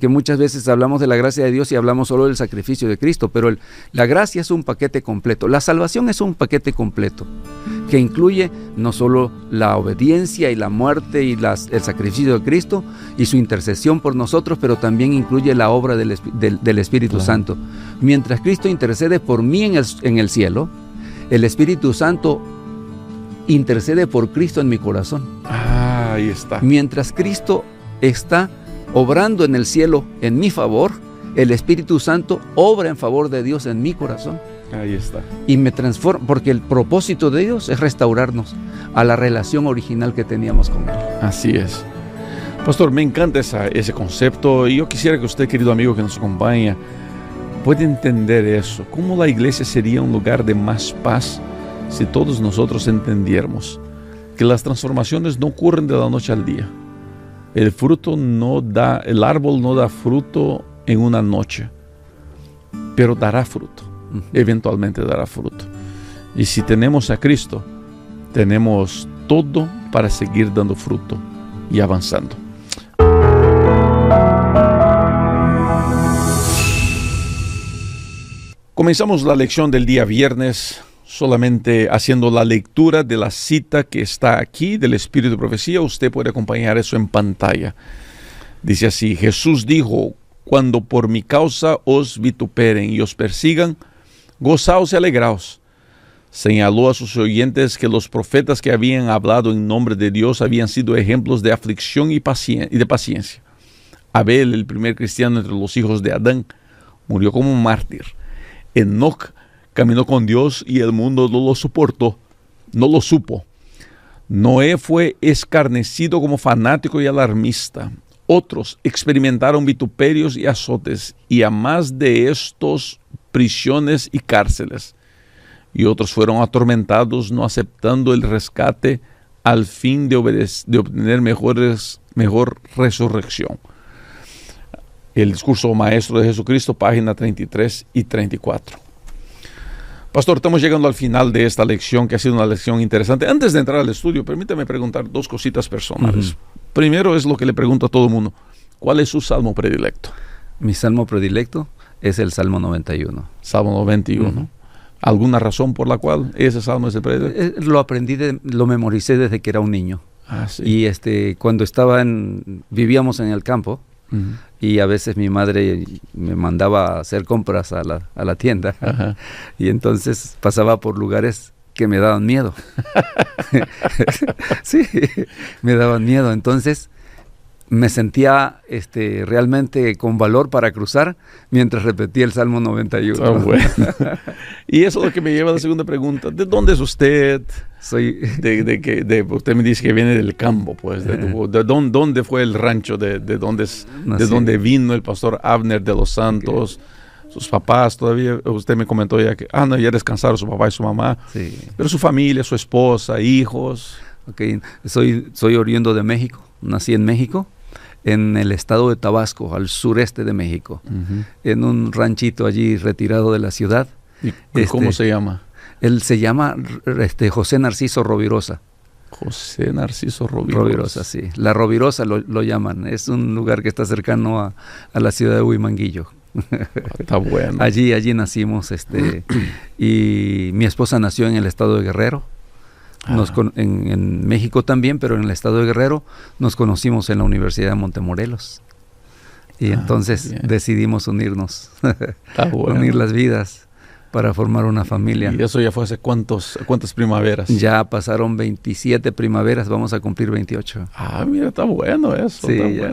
muchas veces hablamos de la gracia de Dios y hablamos solo del sacrificio de Cristo, pero la gracia es un paquete completo, la salvación es un paquete completo, que incluye no solo la obediencia y la muerte y el sacrificio de Cristo y su intercesión por nosotros, pero también incluye la obra del Espíritu Santo. Mientras Cristo intercede por mí en el cielo, el Espíritu Santo intercede por Cristo en mi corazón. Ahí está. Mientras Cristo está obrando en el cielo en mi favor, el Espíritu Santo obra en favor de Dios en mi corazón. Ahí está. Y me transforma, porque el propósito de Dios es restaurarnos a la relación original que teníamos con Él. Así es. Pastor, me encanta ese concepto, y yo quisiera que usted, querido amigo que nos acompaña, pueda entender eso. ¿Cómo la iglesia sería un lugar de más paz si todos nosotros entendiéramos que las transformaciones no ocurren de la noche al día? El árbol no da fruto en una noche, pero dará fruto. Eventualmente dará fruto. Y si tenemos a Cristo, tenemos todo para seguir dando fruto y avanzando. Comenzamos la lección del día viernes solamente haciendo la lectura de la cita que está aquí del Espíritu de Profecía. Usted puede acompañar eso en pantalla. Dice así: Jesús dijo: cuando por mi causa os vituperen y os persigan, gozaos y alegraos. Señaló a sus oyentes que los profetas que habían hablado en nombre de Dios habían sido ejemplos de aflicción y de paciencia. Abel, el primer cristiano entre los hijos de Adán, murió como un mártir. Enoc caminó con Dios y el mundo no lo supo. Noé fue escarnecido como fanático y alarmista. Otros experimentaron vituperios y azotes, y a más de estos, prisiones y cárceles. Y otros fueron atormentados, no aceptando el rescate, al fin de obtener mejor resurrección. El discurso maestro de Jesucristo, página 33 y 34. Pastor, estamos llegando al final de esta lección, que ha sido una lección interesante. Antes de entrar al estudio, permítame preguntar dos cositas personales. Primero es lo que le pregunto a todo el mundo: ¿cuál es su salmo predilecto? Mi salmo predilecto es el Salmo 91. Salmo 91. ¿Alguna razón por la cual ese salmo es el predilecto? Lo memoricé desde que era un niño. Sí. Y cuando vivíamos en el campo, y a veces mi madre me mandaba a hacer compras a la tienda. Ajá. Y entonces pasaba por lugares que me daban miedo. Sí, me daban miedo. Entonces me sentía realmente con valor para cruzar mientras repetía el Salmo 91. Bueno. Y eso es lo que me lleva a la segunda pregunta: ¿de dónde es usted? Usted me dice que viene del campo, pues. ¿Dónde fue el rancho? ¿De dónde vino el pastor Abner de los Santos? Okay. Sus papás, todavía usted me comentó ya que ya descansaron su papá y su mamá. Sí. Pero su familia, su esposa, hijos. Okay. Soy oriundo de México. Nací en México, en el estado de Tabasco, al sureste de México, en un ranchito allí retirado de la ciudad. ¿Y cómo se llama? Él se llama José Narciso Rovirosa. José Narciso Rovirosa. Rovirosa, sí. La Rovirosa lo llaman. Es un lugar que está cercano a la ciudad de Huimanguillo. Está bueno. Allí nacimos, y mi esposa nació en el estado de Guerrero. En México también, pero en el estado de Guerrero nos conocimos en la Universidad de Montemorelos. Y entonces decidimos unirnos, unir las vidas para formar una familia. ¿Y eso ya fue hace cuántas primaveras? Ya pasaron 27 primaveras, vamos a cumplir 28. Mira, está bueno eso. Sí, ya.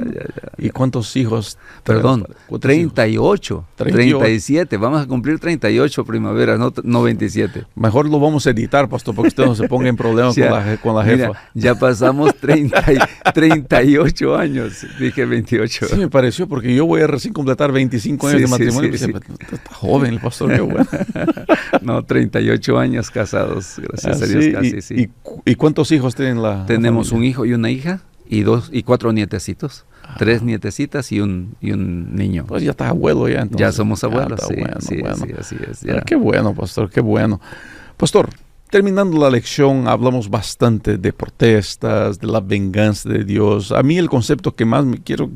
¿Y cuántos hijos? Perdón, 38, 37, vamos a cumplir 38 primaveras, no 27. Mejor lo vamos a editar, pastor, porque usted no se ponga en problemas con la jefa. Mira, ya pasamos 38 años, dije 28. Sí, me pareció, porque yo voy a recién completar 25 años de matrimonio. Sí. Está joven el pastor, qué bueno. No, 38 años casados, gracias a Dios, casi, sí. ¿Y cuántos hijos tienen Tenemos un hijo y una hija, y 4 nietecitos. 3 nietecitas y un niño. Pues ya está abuelo ya, entonces. Ya somos abuelos, sí, bueno. Sí, así es. Ya. Qué bueno, pastor, qué bueno. Pastor, terminando la lección, hablamos bastante de protestas, de la venganza de Dios. A mí el concepto que más me quiero